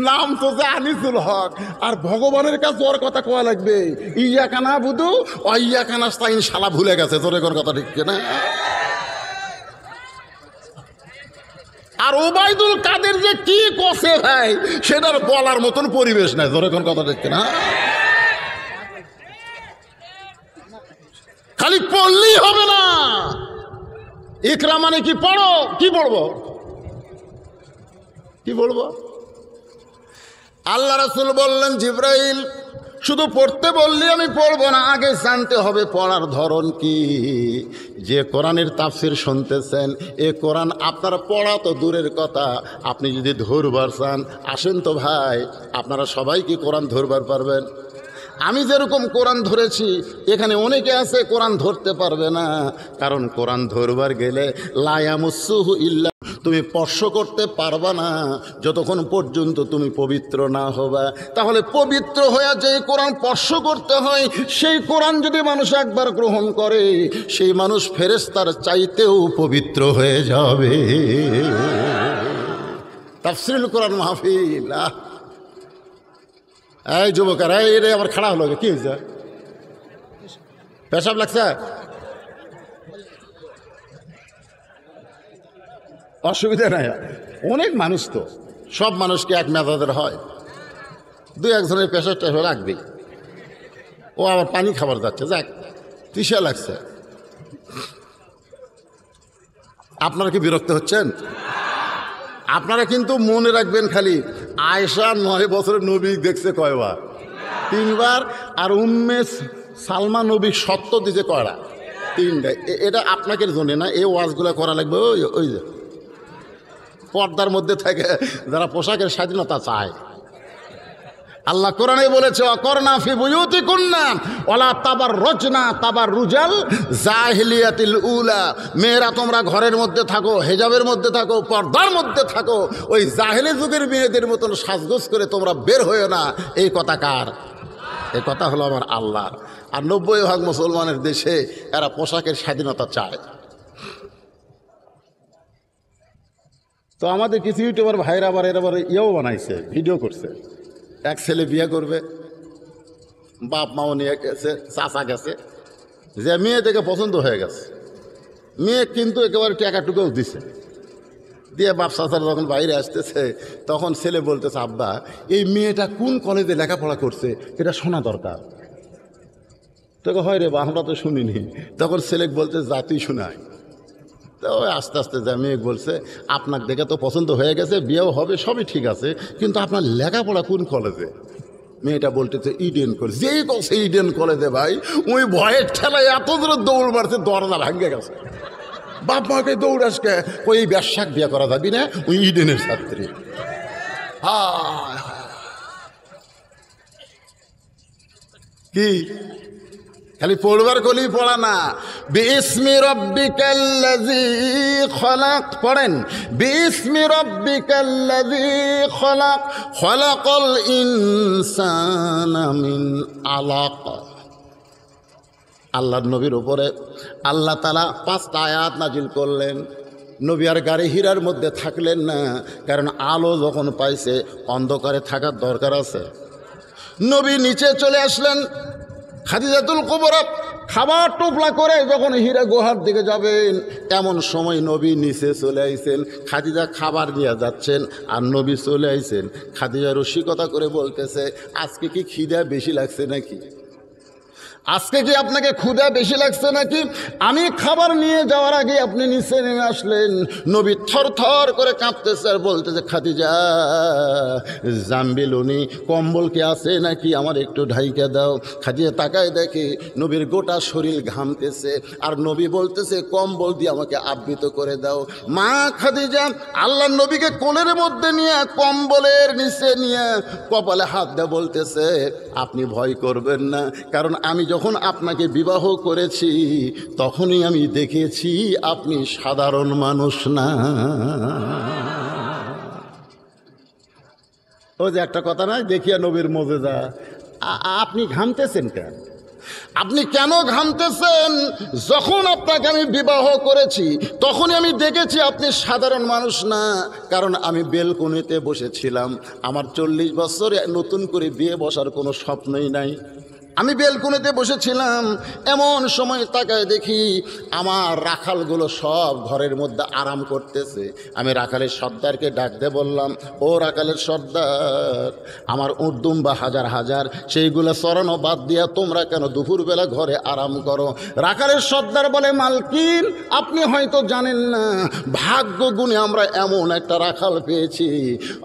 [SPEAKER 1] নাম তো যে আনিসুল হক, আর ভগবানের কাছে ওর কথা কোয়া লাগবে। ইয়া কানা বুধু অইয়া কানা স্তাইন শালা ভুলে গেছে, তোর কোন কথা ঠিক না? আর ওবায়দুল কাদের যে কি কষে ভাই, সেটার বলার মতন পরিবেশ নাই, তোর কোন কথা ঠিক না? খালি পড়লেই হবে না, ইকরা মানে কি পড়ো, কি পড়বো, কি বলবো? আল্লাহ রাসূল বললেন, জিবরাইল শুধু পড়তে বললি আমি পড়বো না, আগে জানতে হবে পড়ার ধরন কি। যে কোরআনের তাফসির শুনতেছেন, এ কোরআন আপনারা পড়া তো দূরের কথা, আপনি যদি ধরবার চান আসেন তো ভাই, আপনারা সবাই কি কোরআন ধরবার পারবেন? আমি যেরকম কোরআন ধরেছি, এখানে অনেকে আছে কোরআন ধরতে পারবে না, কারণ কোরআন ধরবার গেলে লা ইয়ামাসসুহু ইল্লা, তুমি স্পর্শ করতে পারবা না যতক্ষণ পর্যন্ত তুমি পবিত্র না হবা। তাহলে পবিত্র হয়ে যে কোরআন স্পর্শ করতে হয়, সেই কোরআন যদি মানুষ একবার গ্রহণ করে, সেই মানুষ ফেরেশতার চাইতেও পবিত্র হয়ে যাবে। তাফসীরুল কোরআন মাহফিল। এই যুবকেরা, এই রে আবার খাড়া হলো, কি হয়েছে? পেশাব লাগছে? অসুবিধা নাই, অনেক মানুষ তো, সব মানুষকে এক মেজাজের হয়, 2-1 পেশাব টেশাব লাগবেই। ও আবার পানি খাবার যাচ্ছে, যাক তৃষা লাগছে। আপনারা কি বিরক্ত হচ্ছেন? আপনারা কিন্তু মনে রাখবেন, খালি আয়েশা 9 বছরের নবী দেখছে কয়বার? 3 বার। আর উম্মে সালমা নবী সত্য দিতে কয়টা? 3টা। এটা আপনাকে জন্য না, এই ওয়াজগুলো করা লাগবে ওই যে পর্দার মধ্যে থেকে যারা পোশাকের স্বাধীনতা চায়। আল্লাহ কোরআনে বলেছে, অকরনা ফি বুয়ুতিকুন্না ওয়ালা তাবাররুজনা তাবাররুজাল জাহিলিয়াতিল উলা। মেয়েরা তোমরা ঘরের মধ্যে থাকো, হেজাবের মধ্যে থাকো, পর্দার মধ্যে থাকো, ওই জাহেলি যুগের মেয়েদের মতন সাজগোজ করে তোমরা বের হয়েও না। এই কথা কার? এই কথা হলো আমার আল্লাহর। আর 90% মুসলমানের দেশে এরা পোশাকের স্বাধীনতা চায়। তো আমাদের কিছু ইউটিউবার ভাইরা আবার এরা আবার ইয়েও বানাইছে, ভিডিও করছে। এক ছেলে বিয়ে করবে, বাপ মাও নিয়ে গেছে, চাচা গেছে, যে মেয়ে থেকে পছন্দ হয়ে গেছে। মেয়ে কিন্তু একেবারে টাকাটুকুও দিছে, দিয়ে বাপ চাচারা যখন বাইরে আসতেছে, তখন ছেলে বলতেছে, আব্বা এই মেয়েটা কোন কলেজে লেখাপড়া করছে এটা শোনা দরকার। তোকে হয় রে বা, আমরা তো শুনিনি। তখন ছেলে বলতে, যা তুই শোনায়। তো আস্তে আস্তে যা মেয়ে বলছে, আপনার দেখে তো পছন্দ হয়ে গেছে, বিয়েও হবে, সবই ঠিক আছে, কিন্তু আপনার লেখাপড়া কোন কলেজে? মেয়েটা বলতেছে ইডেন কলেজ। যেই কছে ইডেন কলেজে ভাই, ওই ভয়ের ঠেলায় এত দূরে দৌড় মারছে, দরজা ভাঙ্গে গেছে। বাপ মাকে দৌড়াসকে ওই ব্যবসাক বিয়ে করা যাবি না, ওই ইডেনের ছাত্রী। কি খালি পড়বার কলি পড়া না, বিসমি রব্বিকাল্লাযী খলাক পড়েন। বিসমি রব্বিকাল্লাযী খলাক, খলাকাল ইনসানা মিন আলাক। আল্লাহর নবীর উপরে আল্লাহ তাআলা 5টা আয়াত নাজিল করলেন। নবী আর গাড়ি হীরার মধ্যে থাকলেন না, কারণ আলো যখন পাইছে অন্ধকারে থাকার দরকার আছে। নবী নিচে চলে আসলেন। খাদিজাতুল কুবরা খাবার টোপলা করে যখন হীরা গুহার দিকে যাবেন, এমন সময় নবী নিচে চলে আইছেন। খাদিজা খাবার নিয়ে যাচ্ছেন আর নবী চলে আইছেন। খাদিজা রসিকতা করে বলতেছে, আজকে কি খিদা বেশি লাগছে নাকি? আজকে কি আপনাকে ক্ষুধা বেশি লাগছে নাকি? আমি খাবার নিয়ে যাওয়ার আগে আপনি নিচে নেমে আসলেন, নবী থর থর করে কাঁপতেছে আর বলতেছে, খাদিজা জাম্বিলুনি, কম্বল কি আছে নাকি, আমার একটু ঢাইকা দাও। খাদিজা তাকায় দেখে নবীর গোটা শরীর ঘামতেছে, আর নবী বলতেছে, কম্বল দিয়ে আমাকে আবৃত করে দাও। মা খাদিজা আল্লাহর নবীকে কোলের মধ্যে নিয়ে কম্বলের নিচে নিয়ে কপালে হাত দেয়া বলতেছে, আপনি ভয় করবেন না, কারণ আমি যখন আপনাকে বিবাহ করেছি তখনই আমি দেখেছি আপনি সাধারণ মানুষ না। ও যে একটা কথা নয়, দেখিয়া নবীর মজেজা। আপনি ঘামতেছেন কেন? আপনি কেন ঘামতেছেন? যখন আপনাকে আমি বিবাহ করেছি তখনই আমি দেখেছি আপনি সাধারণ মানুষ না, কারণ আমি বেলকনিতে বসেছিলাম। আমার 40 বছরে নতুন করে বিয়ে বসার কোনো স্বপ্নই নাই। আমি বেলকনিতে বসেছিলাম, এমন সময় তাকায় দেখি আমার রাখালগুলো সব ঘরের মধ্যে আরাম করতেছে। আমি রাখালের সর্দারকে ডাক দিয়ে বললাম, ও রাখালের সর্দার, আমার উট দুম্বা হাজার হাজার, সেইগুলো চড়ানো বাদ দিয়া তোমরা কেন দুপুরবেলা ঘরে আরাম করো? রাখালের সর্দার বলে, মালকিন আপনি হয়তো জানেন না, ভাগ্য গুণে আমরা এমন একটা রাখাল পেয়েছি,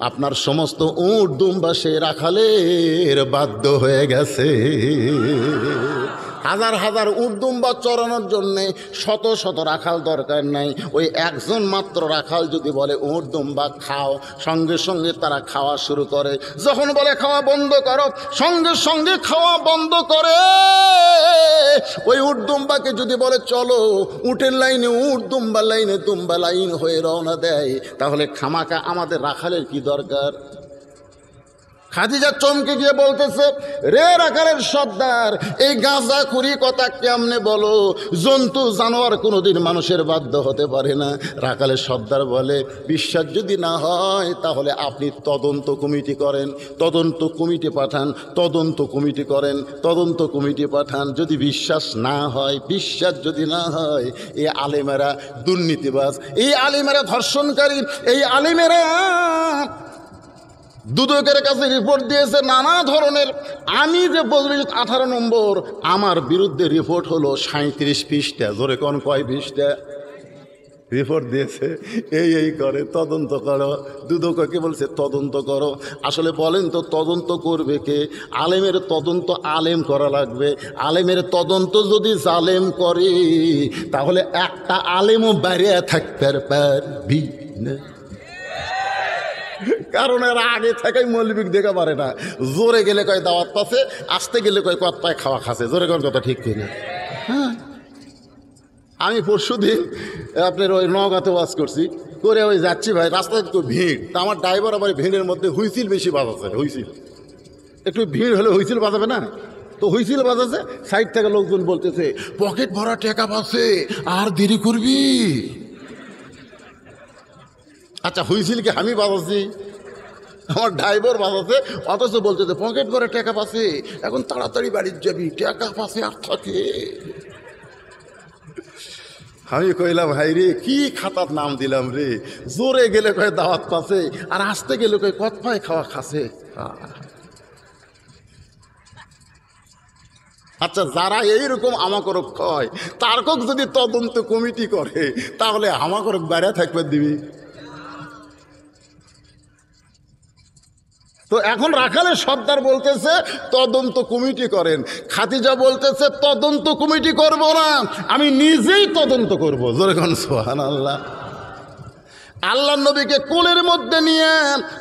[SPEAKER 1] আপনার সমস্ত উট দুম্বা সেই রাখালের বাধ্য হয়ে গেছে। হাজার হাজার উটদুম্বা চড়ানোর জন্যে শত শত রাখাল দরকার নাই। ওই একজন মাত্র রাখাল যদি বলে উটদুম্বা খাও, সঙ্গে সঙ্গে তারা খাওয়া শুরু করে। যখন বলে খাওয়া বন্ধ করো, সঙ্গে সঙ্গে খাওয়া বন্ধ করে। ওই উটদুম্বাকে যদি বলে চলো, উটের লাইনে উট, দুম্বা লাইনে দুম্বা লাইন হয়ে রওনা দেয়, তাহলে খামাকা আমাদের রাখালের কি দরকার? খাদিজা চমকে গিয়ে বলতেছে, রে রাখালের সর্দার, এই গাঁজা খুরি কথা কেমনে বলো? জন্তু জানোয়ার কোনোদিন মানুষের বাধ্য হতে পারে না। রাখালের সর্দার বলে, বিশ্বাস যদি না হয় তাহলে আপনি তদন্ত কমিটি করেন, তদন্ত কমিটি পাঠান, তদন্ত কমিটি করেন, তদন্ত কমিটি পাঠান। যদি বিশ্বাস না হয়, বিশ্বাস যদি না হয়, এই আলেমেরা দুর্নীতিবাজ, এই আলেমেরা ধর্ষণকারী, এই আলেমেরা দুদকের কাছে রিপোর্ট দিয়েছে নানা ধরনের। আমি যে বলবি 18 নম্বর, আমার বিরুদ্ধে রিপোর্ট হলো 37 পৃষ্ঠা। জোরে কোন কয় পৃষ্ঠা রিপোর্ট দিয়েছে? এই করে তদন্ত করো। দুদককে বলছে তদন্ত করো। আসলে বলেন তো তদন্ত করবে কে? আলেমের তদন্ত আলেম করা লাগবে। আলেমের তদন্ত যদি জালেম করে তাহলে একটা আলেমও বাইরে থাকতে পারবি না, কারণ এরা আগে থেকেই মৌলবিক দেখা পারে না। জোরে গেলে কয় দাওয়াত পাচ্ছে, আসতে গেলে কয় কত পায় খাওয়া খাচ্ছে। জোরে কোন কথা ঠিক কিনা? হ্যাঁ, আমি পরশুদিন আপনার ওই নওগাঁতে ওয়াজ করছি, করে ওই যাচ্ছি ভাই, রাস্তায় একটু ভিড়, তা আমার ড্রাইভার আবার ভিড়ের মধ্যে হুইসিল বেশি বাজাচ্ছে। হুইসিল একটু ভিড় হলে হুইসিল বাজাবে না, তো হুইসিল বাজাচ্ছে। সাইড থেকে লোকজন বলতেছে, পকেট ভরা টাকা পাচ্ছে, আর দেরি করবি। আচ্ছা, হুইসিলকে আমি বাজাচ্ছি, আমার ড্রাইভার বাজাচ্ছে, অথচ বলতেছে পকেট ভরে টাকা পাচ্ছে, এখন তাড়াতাড়ি বাড়ির যাবি, টাকা পাচ্ছে আর থাকে। আমি কইলাম, হাই রে, কি খাতার নাম দিলাম রে। জোরে গেলে কয় দাওয়াত পাচ্ছে, আর আসতে গেলে কয় কত পায় খাওয়া খাচ্ছে। আচ্ছা, যারা এইরকম আমাকরক কয়, তারকক যদি তদন্ত কমিটি করে তাহলে আমাকরক বাইরে থাকবে দিবি। তো এখন রাখালের সর্দার বলতেছে তদন্ত কমিটি করেন, খাদিজা বলতেছে তদন্ত কমিটি করব না, আমি নিজেই তদন্ত করব। জোরে কোন সুবহানাল্লাহ। আল্লাহ নবীকে কোলের মধ্যে নিয়ে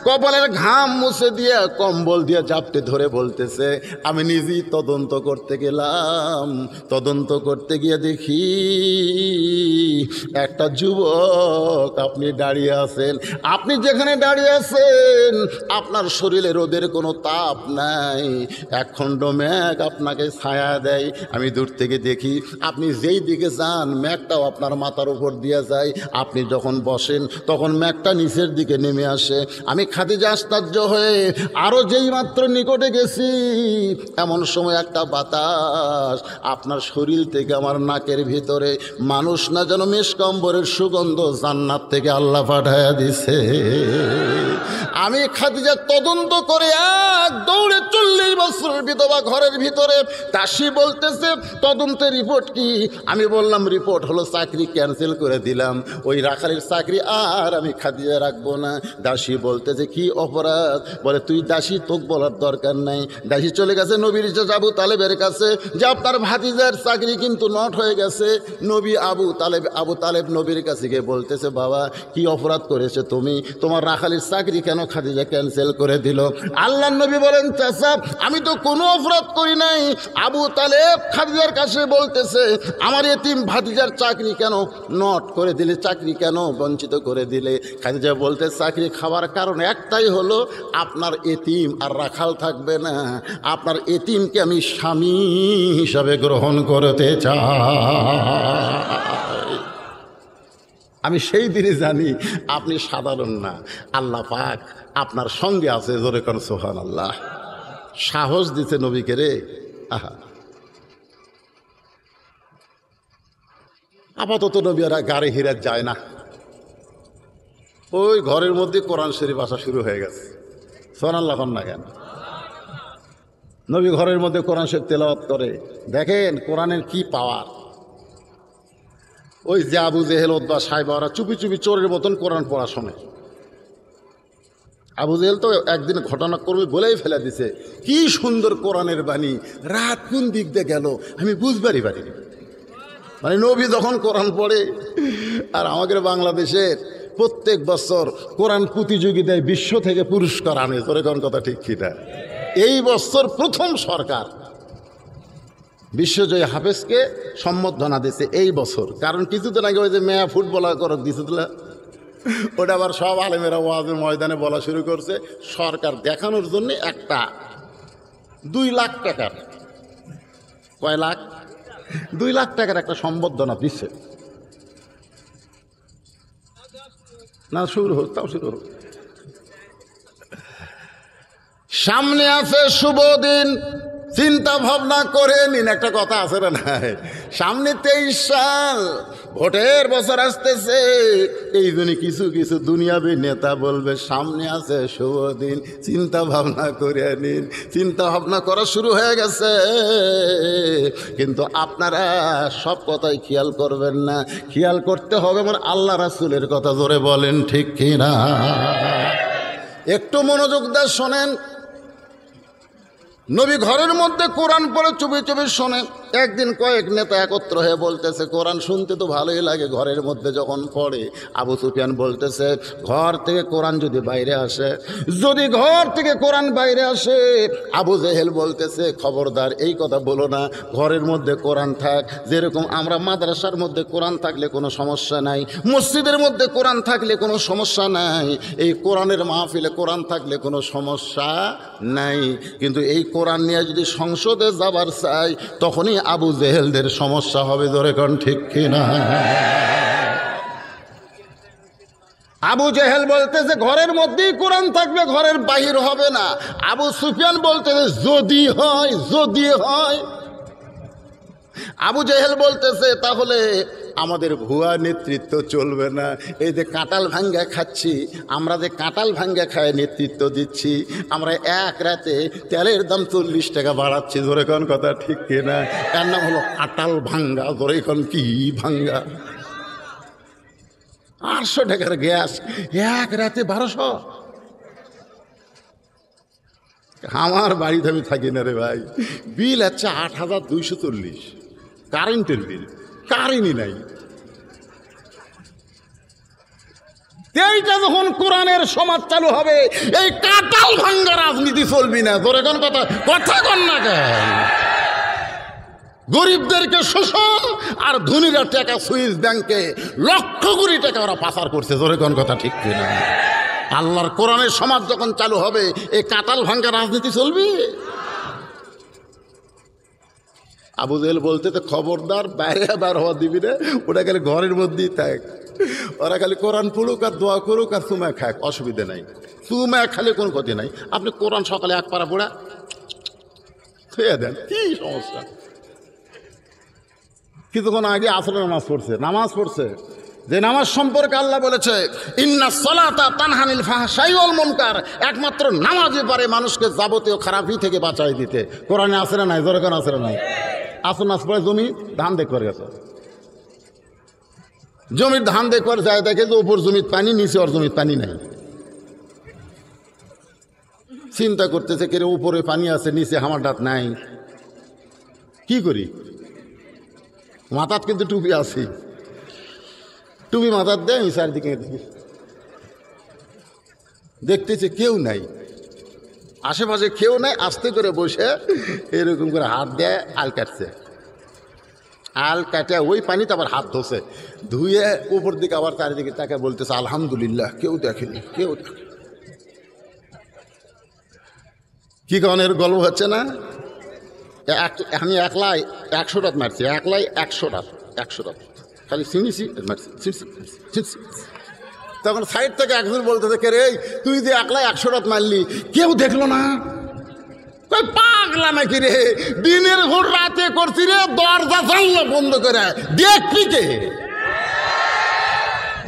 [SPEAKER 1] কপালের ঘাম মুছে দিয়ে কম্বল দিয়ে জাপটে ধরে বলতেছে, আমি নিজেই তদন্ত করতে গেলাম। তদন্ত করতে গিয়ে দেখি একটা যুবক আপনি দাঁড়িয়ে আছেন। আপনি যেখানে দাঁড়িয়ে আছেন আপনার শরীরে রোদের কোনো তাপ নাই, একখণ্ড মেঘ আপনাকে ছায়া দেয়। আমি দূর থেকে দেখি আপনি যেই দিকে যান মেঘটাও আপনার মাথার উপর দিয়ে যায়। আপনি যখন বসেন তখন মেঘটা নিচের দিকে নেমে আসে। আমি খাদিজা আশ্চর্য হয়ে আরও যেই মাত্র নিকটে গেছি, এমন সময় একটা বাতাস আপনার শরীর থেকে আমার নাকের ভিতরে, মানুষ না যেন মেশকম্বরের সুগন্ধ জান্নাত থেকে আল্লাহ পাঠায়া দিছে। আমি খাদিজা তদন্ত করে এক দৌড়ে চলে 40 বছরের বিধবা ঘরের ভিতরে। দাসী বলতেছে তদন্তের রিপোর্ট কি? আমি বললাম রিপোর্ট হলো চাকরি ক্যান্সেল করে দিলাম, ওই রাখালের চাকরি আর আমি খাদিজা রাখবো না। দাসী বলতেছে কি অপরাধ? বলে তুই দাসী, তোকে বলার দরকার নাই। দাসী চলে গেছে নবীর আবু তালেবের কাছে যে আপনার ভাতিজার চাকরি কিন্তু নট হয়ে গেছে। নবী আবু তালেব নবীর কাছে গিয়ে বলতেছে বাবা কি অপরাধ করেছে তুমি? তোমার রাখালের চাকরি কেন খাদিজা ক্যান্সেল করে দিল? আল্লাহর নবী বলেন চাচা আমি তো কোনো অপরাধ করি নাই। আবু তালেব খাদিজার কাছে বলতেছে আমার এতিম ভাতিজার চাকরি কেন নট করে দিলে, চাকরি কেন বঞ্চিত করে দিলে? খাদিজা বলতে চাকরি খাওয়ার কারণ একটাই হলো আপনার এতিম আর রাখাল থাকবে না, আপনার এতিমকে আমি স্বামী হিসাবে গ্রহণ করতে চাই। আমি সেই দিনই জানি আপনি সাধারণ না, আল্লাহ পাক আপনার সঙ্গে আছে। জোরে কর সুবহানাল্লাহ। সাহস দিতে নবীকে রে। আহা, আপাতত নবীরা গাড়ি হিরাত যায় না, ওই ঘরের মধ্যে কোরআন শরীফ আসা শুরু হয়ে গেছে। সুবহানাল্লাহ না কেন? নবী ঘরের মধ্যে কোরআন শরীফ তেলাওয়াত করে। দেখেন কোরআনের কি পাওয়ার। ওই যে আবু জেহেল উতবা সাইবা ওরা চুপি চুপি চোরের মতন কোরআন পড়া শোনে। আবু জেহেল তো একদিন ঘটনা করবে বলেই ফেলে দিছে, কি সুন্দর কোরআনের বাণী, রাত কোন দিক দিয়ে গেল আমি বুঝবারই পারিনি। মানে নবী যখন কোরআন পড়ে। আর আমাদের বাংলাদেশের প্রত্যেক বছর কোরআন প্রতিযোগিতায় বিশ্ব থেকে পুরস্কার আনে। তোরে কোন কথা ঠিক কিনা? এই বছর প্রথম সরকার বিশ্বজয়ী হাফেজকে সম্বর্ধনা দিয়েছে এই বছর। কারণ কিছুদিন আগে ওই যে মেয়া ফুটবলার করক দিয়েছিল, ওটা আবার সব আলেমেরা ওয়াজের ময়দানে বলা শুরু করছে। সরকার দেখানোর জন্য একটা 2 লাখ টাকার, কয় লাখ? 2 লাখ টাকার একটা সম্বর্ধনা দিচ্ছে। না শুরু হোক, তাও শুরু হোক। সামনে আছে শুভ দিন, চিন্তা ভাবনা করে নিন। একটা কথা আছে না, সামনে 23 সাল ভোটের বছর আসতেছে। এই জন্য কিছু কিছু দুনিয়াবী নেতা বলবে সামনে আছে শুভ দিন, চিন্তা ভাবনা করে নিন। চিন্তা ভাবনা করা শুরু হয়ে গেছে, কিন্তু আপনারা সব কথাই খেয়াল করবেন না। খেয়াল করতে হবে আমার আল্লাহ রাসূলের কথা। জোরে বলেন ঠিক কিনা? একটু মনোযোগ দিয়ে শোনেন। নবী ঘরের মধ্যে কোরআন পড়ে চুপি চুপি শোনে। একদিন কয়েক নেতা একত্র হয়ে বলতেছে কোরআন শুনতে তো ভালোই লাগে ঘরের মধ্যে যখন পড়ে। আবু সুফিয়ান বলতেছে ঘর থেকে কোরআন যদি বাইরে আসে, যদি ঘর থেকে কোরআন বাইরে আসে। আবু জেহেল বলতেছে খবরদার এই কথা বলো না, ঘরের মধ্যে কোরআন থাক। যেরকম আমরা মাদ্রাসার মধ্যে কোরআন থাকলে কোনো সমস্যা নাই, মসজিদের মধ্যে কোরআন থাকলে কোনো সমস্যা নাই, এই কোরআনের মাহফিলে কোরআন থাকলে কোনো সমস্যা নাই। কিন্তু এই কোরআন নিয়ে যদি সংসদে যাবার চাই তখনই আবু জেহেলদের সমস্যা হবে। ধরে কোন ঠিক কিনা? আবু জেহেল বলতেছে ঘরের মধ্যেই কোরআন থাকবে, ঘরের বাহির হবে না। আবু সুফিয়ান বলতেছে যদি হয়, যদি হয়। আবু জেহেল বলতেছে তাহলে আমাদের ভুয়া নেতৃত্ব চলবে না। এই যে কাঁঠাল ভাঙ্গা খাচ্ছি, আমরা যে কাঁঠাল ভাঙ্গা খায় নেতৃত্ব দিচ্ছি, আমরা এক রাতে তেলের দাম 40 টাকা বাড়াচ্ছি। ধরে কোন কথা ঠিক কিনা? এর নাম হলো কাঁঠাল ভাঙ্গা। ধরে কোন কি ভাঙ্গা? 800 টাকার গ্যাস এক রাতে 1200। আমার বাড়িতে আমি থাকি না রে ভাই, বিল হচ্ছে 8240 কারেন্টের বিল। কারেন্টই নাই। এইটা যখন কোরআনের সমাজ চালু হবে, এই কাঁঠাল ভাঙ্গা রাজনীতি চলবি না। ধরে কোন কথা, কথা কন না কেন? গরিবদেরকে শোষণ আর ধনীরা টাকা সুইস ব্যাংকে লক্ষ কোটি টাকা ওরা পাচার করছে। ধরে কোন কথা ঠিক কিনা? আল্লাহর কোরআনের সমাজ যখন চালু হবে, এই কাঁঠাল ভাঙ্গা রাজনীতি চলবে। আবু জেহেল বলতে তো খবরদার বাইরে বার হওয়া দিবি না, ওটা খালি ঘরের মধ্যেই থাক। ওরা খালি কোরআন পড়ুক আর দোয়া করুক আর চুমা খাক, অসুবিধা নাই। চুমা খালে কোনো ক্ষতি নাই। আপনি কোরআন সকালে এক পারা পড়া খেয়ে দেন, কি সমস্যা? কিছুক্ষণ আগে আসরের নামাজ পড়ছে, যে নামাজ সম্পর্কে আল্লাহ বলেছে ইন্নাস সালাতা তানহানিল ফাহশাই ওয়াল মুনকার, একমাত্র নামাজই পারে মানুষকে যাবতীয় খারাপই থেকে বাঁচাই দিতে। কোরআনে আছে না নাই? জোরে কোন আছে না নাই? আসুন নাস পরে জমি ধান দেখবার গেছে, জমির ধান দেখবার যায়, দেখে যে উপর জমির পানি, নিচে ওর জমির পানি নাই। চিন্তা করতেছে কে উপরে পানি আছে নিচে আমার ডাত নাই, কি করি? মাথাত কিন্তু টুপি আছে, টুপি মাথার দেয়, আমি চারিদিকে দেখতেছে কেউ নাই, আশেপাশে কেউ নাই। আস্তে করে বসে এরকম করে হাত দেয়, আল কাটছে, আল কাটে ওই পানিতে আবার হাত ধোছে, ধুয়ে উপর দিকে আবার চারিদিকে তাকে বলতেছে আলহামদুলিল্লাহ, কেউ দেখেনি, কেউ দেখেনি। কি কারণ এর গল্প হচ্ছে না? আমি একলাই 100 রাত মারছি, একলাই 100 রাত, 100 রাত খালি চিনিছি মারছি। তখন সাইড থেকে একজন বলতেছে কে রে, তুই যে একলাই 100 রাত মারলি, কেউ দেখলো না? পাগলা নাকি রে, দিনের ভোর রাতে করছি রে, দরজা জানলা বন্ধ করে, দেখবি কে?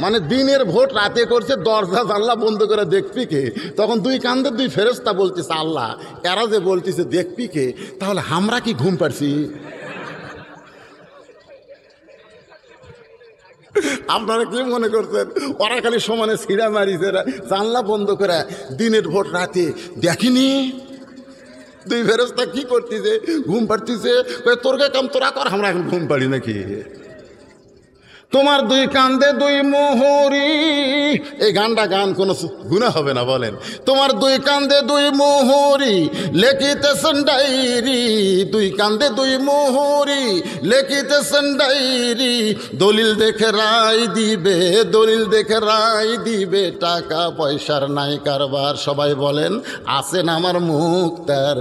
[SPEAKER 1] মানে দিনের ভোট রাতে করছে, দরজা জানলা বন্ধ করে দেখবি কে? তখন দুই কান্দে দুই ফেরেশতা বলতেছে আল্লাহ, এরা যে বলতেছে দেখবি কে, তাহলে আমরা কি ঘুম পাচ্ছি? আপনারা কি মনে করছেন ওরা খালি সমানে ছিঁড়া মারিছে, জানলা বন্ধ করে দিনের ভোট রাতে দেখেনি? দুই ফেরেশতা কি করতেছে? ঘুম পাড়তেছে। তোর কে কাম তোরা কর, আমরা এখন ঘুম পাড়ি নাকি? তোমার দুই কান্দে দুই মোহরি, এই গানটা গান কোনো গুনাহ হবে না বলেন? তোমার দুই কান্দে দুই মোহরি লেখিতেছেন ডায়েরি, দুই কান্দে দুই মোহরি লেখিতেছেন ডায়েরি, দলিল দেখে রায় দিবে, দলিল দেখে রায় দিবে, টাকা পয়সার নাই কারবার। সবাই বলেন আছেন আমার মুক্তার,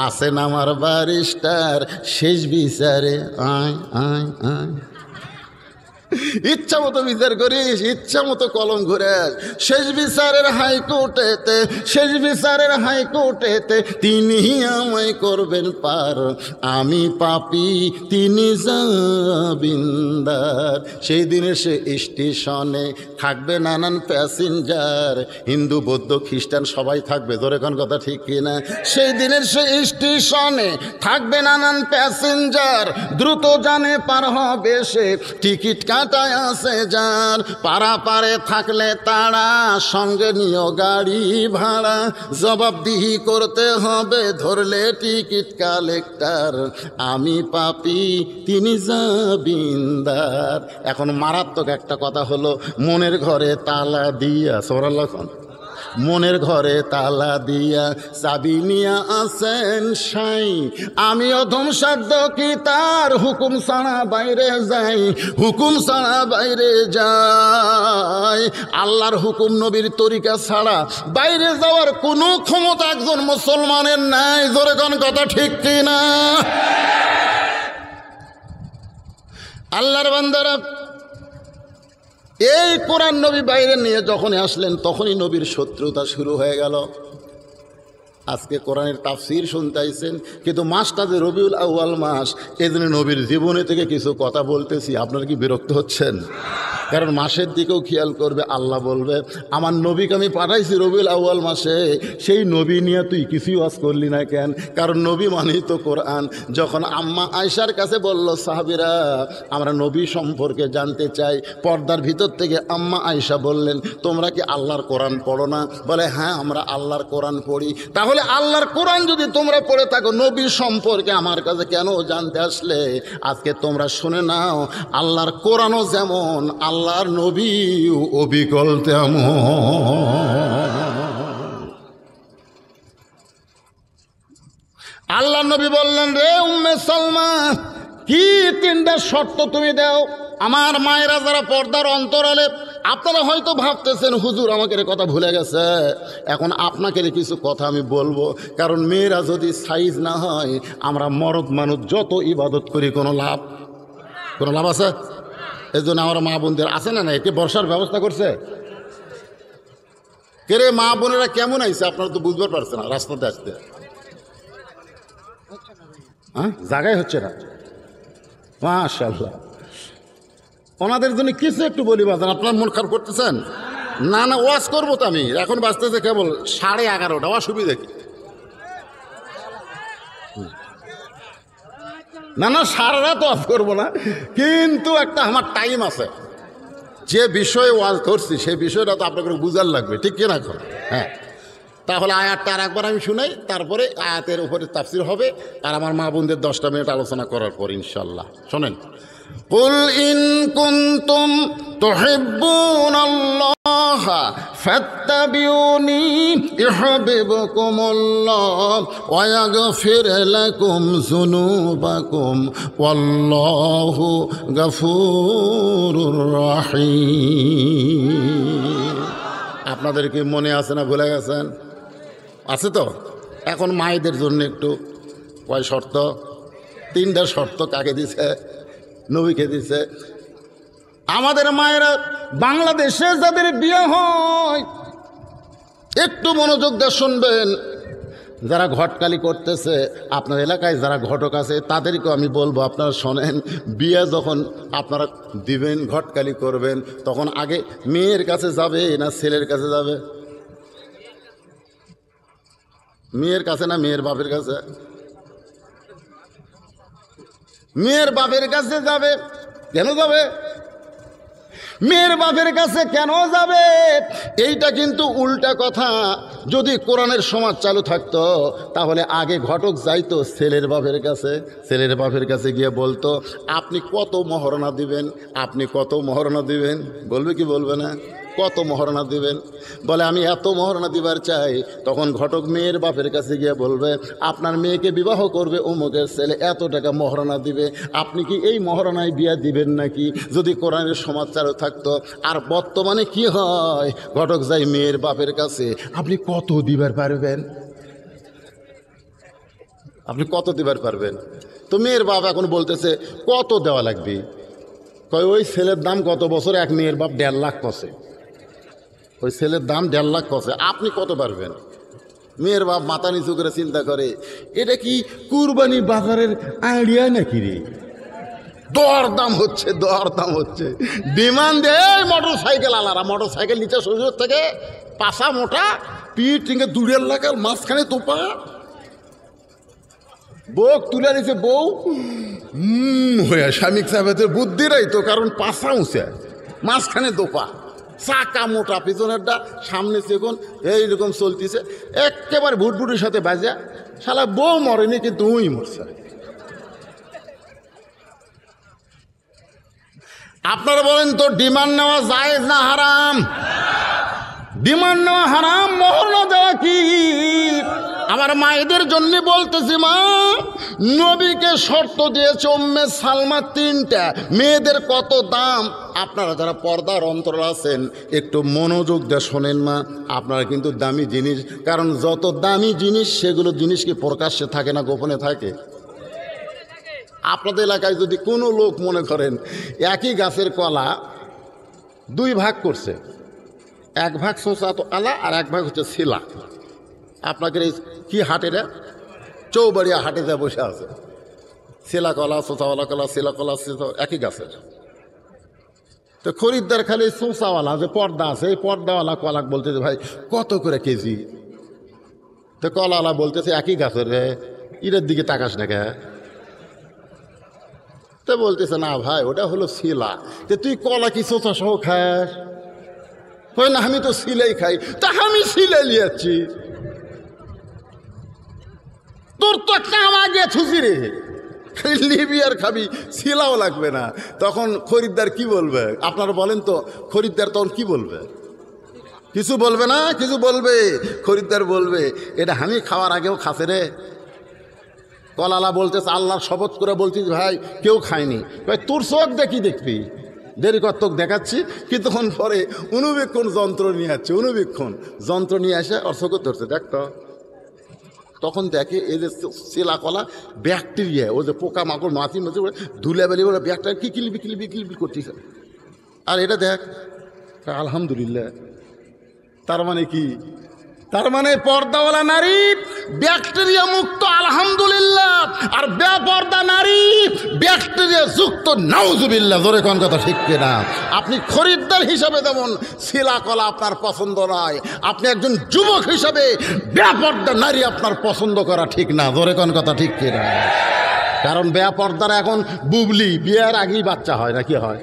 [SPEAKER 1] আছেন আমার ব্যারিস্টার, শেষ বিচারে আয় আয় আয়। ইচ্ছা মতো বিচার করিস, ইচ্ছা মতো কলম ঘুরে, শেষ বিচারের হাইকোর্টেতে, শেষ বিচারের হাইকোর্টেতে তিনি আমায় করবেন পার, আমি পাপী তিনি জামিনদার। সেই দিনে সে স্টেশনে থাকবে নানান প্যাসেঞ্জার, হিন্দু বৌদ্ধ খ্রিস্টান সবাই থাকবে, ধরে কোন কথা ঠিক কিনা? সেই দিনের সে স্টেশনে থাকবে নানান প্যাসেঞ্জার, দ্রুত জানে পার হবে সে, টিকিট কাটায় আসে যার, পারাপারে থাকলে তারা সঙ্গে নিও গাড়ি ভাড়া, জবাবদিহি করতে হবে ধরলে টিকিট কালেক্টর, আমি পাপী তিনি জামিনদার। এখন মারাত্মক একটা কথা হলো, মনের ঘরে তালা দিয়া, সুবহানাল্লাহ, মনের ঘরে তালা দিয়া চাবি নিয়া আসেন সাই, আমি অধম সাধ্য কি তার হুকুম ছাড়া বাইরে যাই, হুকুম ছাড়া বাইরে যাই। আল্লাহর হুকুম নবীর তরিকা ছাড়া বাইরে যাওয়ার কোনো ক্ষমতা একজন মুসলমানের নাই, জোরে কোন কথা ঠিক কিনা? আল্লাহর বান্দারা, এই কোরআন নবী বাইরে নিয়ে যখনই আসলেন তখনই নবীর শত্রুতা শুরু হয়ে গেল। আজকে কোরআনের তাফসির শুনতে আইছেন, কিন্তু মাসটা যে রবিউল আউয়াল মাস, এই জন্য নবীর জীবনে থেকে কিছু কথা বলতেছি। আপনারা কি বিরক্ত হচ্ছেন? কারণ মাসের দিকেও খেয়াল করবে, আল্লাহ বলবে আমার নবীকে আমি পাঠাইছি রবিউল আউয়াল মাসে, সেই নবী নিয়ে তুই কিছুই ওয়াজ করলি না কেন? কারণ নবী মানেই তো কোরআন। যখন আম্মা আয়েশার কাছে বলল সাহাবীরা আমরা নবী সম্পর্কে জানতে চাই, পর্দার ভিতর থেকে আম্মা আয়েশা বললেন তোমরা কি আল্লাহর কোরআন পড়ো না? বলে হ্যাঁ আমরা আল্লাহর কোরআন পড়ি। তাহলে আল্লাহর কোরআন যদি তোমরা পড়ে থাকো, নবী সম্পর্কে আমার কাছে কেন জানতে আসলে? আজকে তোমরা শুনে নাও, আল্লাহর কোরআনও যেমন, আল্লাহর নবী অবিকল তেমন। আল্লাহর নবী বললেন রে উম্মে সালমা, কি 3টা শর্ত তুমি দাও আমার মায়েরা যারা পর্দার অন্তরালে। আপনারা হয়তো ভাবতেছেন হুজুর আমাকে কথা ভুলে গেছে, এখন আপনাকে কিছু কথা আমি বলবো, কারণ মেয়েরা যদি সাইজ না হয়, আমরা মরদ মানুষ যত ইবাদত করি কোনো লাভ আছে? এই জন্য আমার মা বোনদের আছে না, একে বর্ষার ব্যবস্থা করছে কে রে? মা বোনেরা কেমন আইছে আপনারা তো বুঝতে পারছেন না, রাস্তাতে আসতে জায়গায় হচ্ছে না। মাশাআল্লাহ, ওনাদের জন্য কিছু একটু বলি বাজান, আপনার মন খারাপ করতেছেন? না না, ওয়াজ করবো তো আমি, এখন বাজতেছে কেবল 11:30, অসুবিধা কি? না না, সারা রাত ওয়াজ করবো না, কিন্তু একটা আমার টাইম আছে। যে বিষয়ে ওয়াজ করছি সেই বিষয়টা তো আপনাকে বুঝার লাগবে, ঠিক কিনা? হ্যাঁ, তাহলে আয়াতটা আর একবার আমি শুনাই, তারপরে আয়াতের উপরে তাফসির হবে, আর আমার মা বোনদের 10টা মিনিট আলোচনা করার পর ইনশাল্লাহ। শোনেন, কুল ইন কুনতুম তুহিব্বুনাল্লাহ ফাত্তাবিউনি ইউহিব্বুকুমুল্লাহ ওয়া ইয়াগফির লাকুম যুনুবাকুম ওয়াল্লাহু গফুরুর রহিম। আপনাদের কি মনে আছে না ভুলে গেছেন? আছে তো? এখন মায়েদের জন্য একটু কয় শর্ত? 3টা শর্ত। কাকে দিছে? নবীকে দিছে। আমাদের মায়েরা বাংলাদেশে যাদের বিয়ে হয়, একটু মনোযোগ দিয়ে শুনবেন। যারা ঘটকালি করতেছে, আপনার এলাকায় যারা ঘটক আছে তাদেরকেও আমি বলবো, আপনারা শোনেন, বিয়ে যখন আপনারা দিবেন, ঘটকালি করবেন, তখন আগে মেয়ের কাছে যাবে না ছেলের কাছে যাবে? মেয়ের কাছে না মেয়ের বাপের কাছে? মেয়ের বাপের কাছে যাবে। কেন যাবে? মেয়ের বাপের কাছে কেন যাবে? এইটা কিন্তু উল্টা কথা। যদি কোরআনের সমাজ চালু থাকতো তাহলে আগে ঘটক যাইতো ছেলের বাপের কাছে। ছেলের বাপের কাছে গিয়ে বলতো, আপনি কত মহারণা দিবেন, আপনি কত মহারণা দিবেন? বলবে কি বলবে না? কত মহারণা দিবেন? বলে আমি এত মহারণা দিবার চাই। তখন ঘটক মেয়ের বাপের কাছে গিয়ে বলবে, আপনার মেয়েকে বিবাহ করবে অমুকের ছেলে, এত টাকা মহারণা দিবে, আপনি কি এই মহারণায় বিয়া দিবেন নাকি? যদি কোরআনের সমাজ চালু থাকতো। আর বর্তমানে কি হয়, ঘটক যাই মেয়ের বাপের কাছে, আপনি কত দিবার পারবেন? আপনি কত দিবার পারবেন? তো মেয়ের বাপ এখন বলতেছে কত দেওয়া লাগবে? কয় ওই ছেলের দাম গত বছর এক মেয়ের বাপ 1.5 লাখ কষে, ওই ছেলের দাম 1.5 লাখ কষে, আপনি কত পারবেন? মেয়ের বাপ মাথা নিচু করে চিন্তা করে, এটা কি কুরবানি বাজারের আইডিয়া নাকি রে? দরদাম হচ্ছে, দরদাম হচ্ছে, ডিমান্ড দেয়। মোটর সাইকেল আলারা, মোটর সাইকেল নিচে শ্বশুর থেকে পাশা মোটা, পিঠ টিঙ্গে 2.5 লাখ, মাঝখানে তোপা, বউ তুলে নিছে, বউ হয়ে স্বামী সাহেবের বুদ্ধিরাই তো, কারণ পাশা উঁচে, মাঝখানে দোপা, চাকা মোটা, পিছনেরটা সামনে সেগুন, এইরকম চলতেছে একেবারে ভুটভুটির সাথে বাজা। শালা বউ মরেনি কিন্তু উই মরছে। আপনারা বলেন তো, ডিমান্ড নেওয়া জায়েজ না হারাম? ডিমান্ড নেওয়া হারাম, মহরনা দেওয়া কি? আমার মায়েদের জন্য বলতেছি, মা, নবীকে শর্ত দিয়েছে উম্মে সালমা 3টা। মেয়েদের কত দাম? আপনারা যারা পর্দার অন্তর আছেন একটু মনোযোগ দিয়ে শোনেন মা, আপনারা কিন্তু দামি জিনিস, কারণ যত দামি জিনিস সেগুলো জিনিস কি প্রকাশ্যে থাকে না গোপনে থাকে? আপনাদের এলাকায় যদি কোনো লোক মনে করেন একই গাছের কলা 2 ভাগ করছে, 1 ভাগ সোসা তো আলা আর 1 ভাগ হচ্ছে শিলা, আপনাকে এই কি হাটেরা চৌবাড়িয়া হাটে যা বসে আছে, শিলা কলা, সোসাওয়ালা কলা, শিলা কলা, একই গাছের। তো খরিদ্দার খালি সোসাওয়ালা যে পর্দা আছে, এই পর্দাওয়ালা কলা বলতেছে, ভাই কত করে কেজি? তো কলাওয়ালা বলতেছে একই গাছের রে, ইরের দিকে তাকাস না কে? তো বলতেছে না ভাই, ওটা হলো শিলা। তো তুই কলা কি সোসা সহ খাস? কই না, আমি তো শিলাই খাই। তা আমি শিলাই লিয়াচ্ছি, তোর তো কামা গে থুসি রে, লিবি আর খাবি, শিলাও লাগবে না। তখন খরিদ্দার কি বলবে? আপনারা বলেন তো, খরিদ্দার তখন কি বলবে? কিছু বলবে না? কিছু বলবে? খরিদ্দার বলবে, এটা আমি খাওয়ার আগেও খাসে রে। কলালা বলতেছে, আল্লাহর শপথ করে বলছিস ভাই কেউ খায়নি। ভাই তোর চোখ দেখি দেখবি, দেরি কর, তোকে দেখাচ্ছি। কিছুক্ষণ পরে অনুবীক্ষণ যন্ত্র নিয়ে আসছে, অনুবীক্ষণ যন্ত্র নিয়ে আসে ওর চোখে ধরছে, দেখতো। তখন দেখে এই যে শিলা কলা ব্যাকটেরিয়া, ও যে পোকা মাকড় মাছি মাছি ধুলে বেলি বলে ব্যাকটেরিয়া কি কিলবি কিলবি কিলবি করতেছে। আর এটা দেখ, আলহামদুলিল্লাহ। তার মানে কি? তার মানে পর্দাওয়ালা নারী ব্যাকটেরিয়া মুক্ত আলহামদুলিল্লাহ, আর বেপর্দা নারী ব্যাকটেরিয়া যুক্ত নাউজুবিল্লাহ। জোরে কোন কথা ঠিক কিনা? আপনি খরিদ্দার হিসাবে যেমন শিলাকলা আপনার পছন্দ নয়, আপনি একজন যুবক হিসাবে বেপর্দা নারী আপনার পছন্দ করা ঠিক না। জোরে কোন কথা ঠিক কিনা? কারণ বেপর্দার এখন বুবলি, বিয়ের আগেই বাচ্চা হয় না, কি হয়?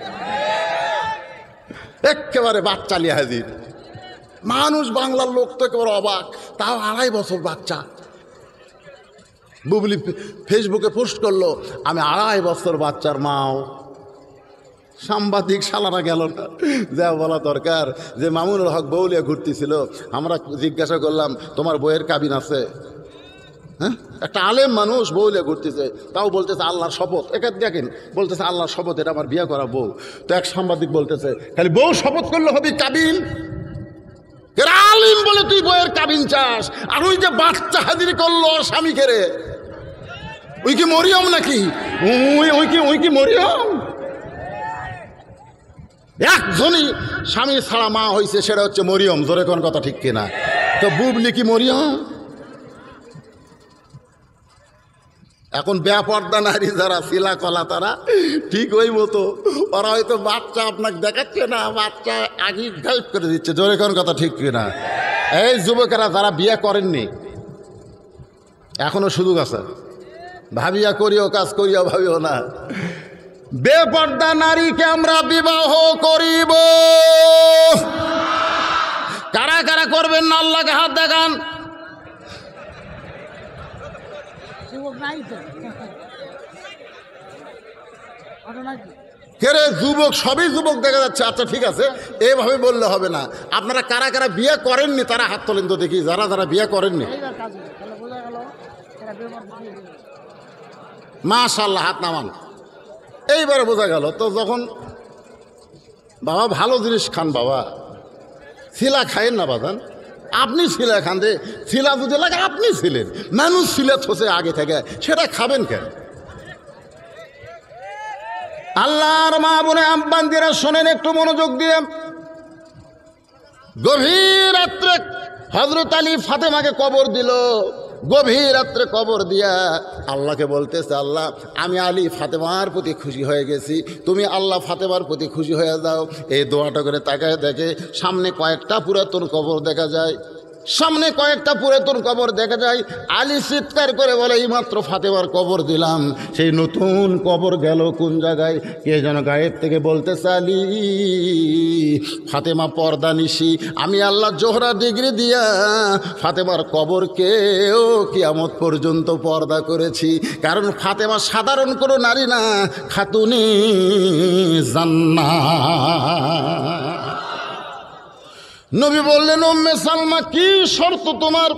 [SPEAKER 1] একেবারে বাচ্চা লিয়ে হাজির। মানুষ, বাংলার লোক তো একেবারে অবাক, তাও 2.5 বছর বাচ্চা। বুবলি ফেসবুকে পোস্ট করলো, আমি 2.5 বছর বাচ্চার মাও। সাংবাদিক শালারা গেল না, যা বলা দরকার যে মামুনুল হক বউলিয়া ঘুরতেছিল, আমরা জিজ্ঞাসা করলাম তোমার বইয়ের কাবিন আছে? হ্যাঁ, একটা আলেম মানুষ বউলিয়া ঘুরতেছে, তাও বলতেছে আল্লাহর শপথ। একে দেখেন, বলতেছে আল্লাহর শপথ, এটা আমার বিয়ে করা বউ। তো এক সাংবাদিক বলতেছে খালি বউ শপথ করলে হবে, কাবিন? এর আলিম বলে তুই বইয়ের কাবিন চাস? আর ওই যে বাচ্চা হাজির করলো স্বামীকে রে, ওই কি মরিয়ম নাকি? ওই কি মরিয়ম? একজনই স্বামী ছাড়া মা হয়েছে, সেটা হচ্ছে মরিয়ম। জোরে কোন কথা ঠিক কিনা? তো বুবলি কি মরিয়ম? এখন বেপর্দা নারী যারা শিলাকলা, তারা ঠিক ওই মতো, ওরা হয়তো বাচ্চা আপনাকে দেখাচ্ছে না, বাচ্চা আগে গাইব করে দিচ্ছে। জোরে কোন কথা ঠিক কিনা? এই যুবকেরা যারা বিয়ে করেননি, এখনো সুযোগ আছে, ভাবিয়া করিও কাজ, করিয়া ভাবিও না। বেপর্দা নারীকে আমরা বিবাহ করিব। কারা কারা করবেন না আল্লাহকে হাত দেখান। কেরে যুবক, সবই যুবক দেখা যাচ্ছে। আচ্ছা ঠিক আছে, এইভাবে বললে হবে না। আপনারা কারা কারা বিয়ে করেননি তারা হাত তোলেন তো দেখি, যারা যারা বিয়ে করেননি। মাশাআল্লাহ, হাত নামান। এইবারে বোঝা গেল। তো যখন বাবা ভালো জিনিস খান, বাবা শিলা খায়েন না বাজান, আপনি শিলা খান দে। শিলা যদি লাগে আপনি ছিলেন, মানুষ শিলা থসে আগে থেকে, সেটা খাবেন কেন? আল্লাহর মা বোনে আব্বান্দিরা শোনেন, একটু মনোযোগ দিয়ে। গভীর রাত্রে হযরত আলী ফাতেমাকে কবর দিল। গভীর রাত্রে কবর দিয়া আল্লাহকে বলতেছে, আল্লাহ আমি আলী ফাতেমার প্রতি খুশি হয়ে গেছি, তুমি আল্লাহ ফাতেমার প্রতি খুশি হয়ে যাও। এই দোয়াটা করে তাকায় দেখে সামনে কয়েকটা পুরাতন কবর দেখা যায়, সামনে কয়েকটা পুরাতন কবর দেখা যায়। আলী চিৎকার করে বলে, এইমাত্র ফাতেমার কবর দিলাম, সেই নতুন কবর গেল কোন জায়গায়? কে যেন গায়েব থেকে বলতেছে, আলী ফাতেমা পর্দা নিশি, আমি আল্লাহ জোহরা ডিগ্রি দিয়া ফাতেমার কবরকেও কিয়ামত পর্যন্ত পর্দা করেছি। কারণ ফাতেমা সাধারণ কোনো নারী না, খাতুনে জান্নাত। নবী বললেন, উম্মে সালমা কি শর্ত তোমার?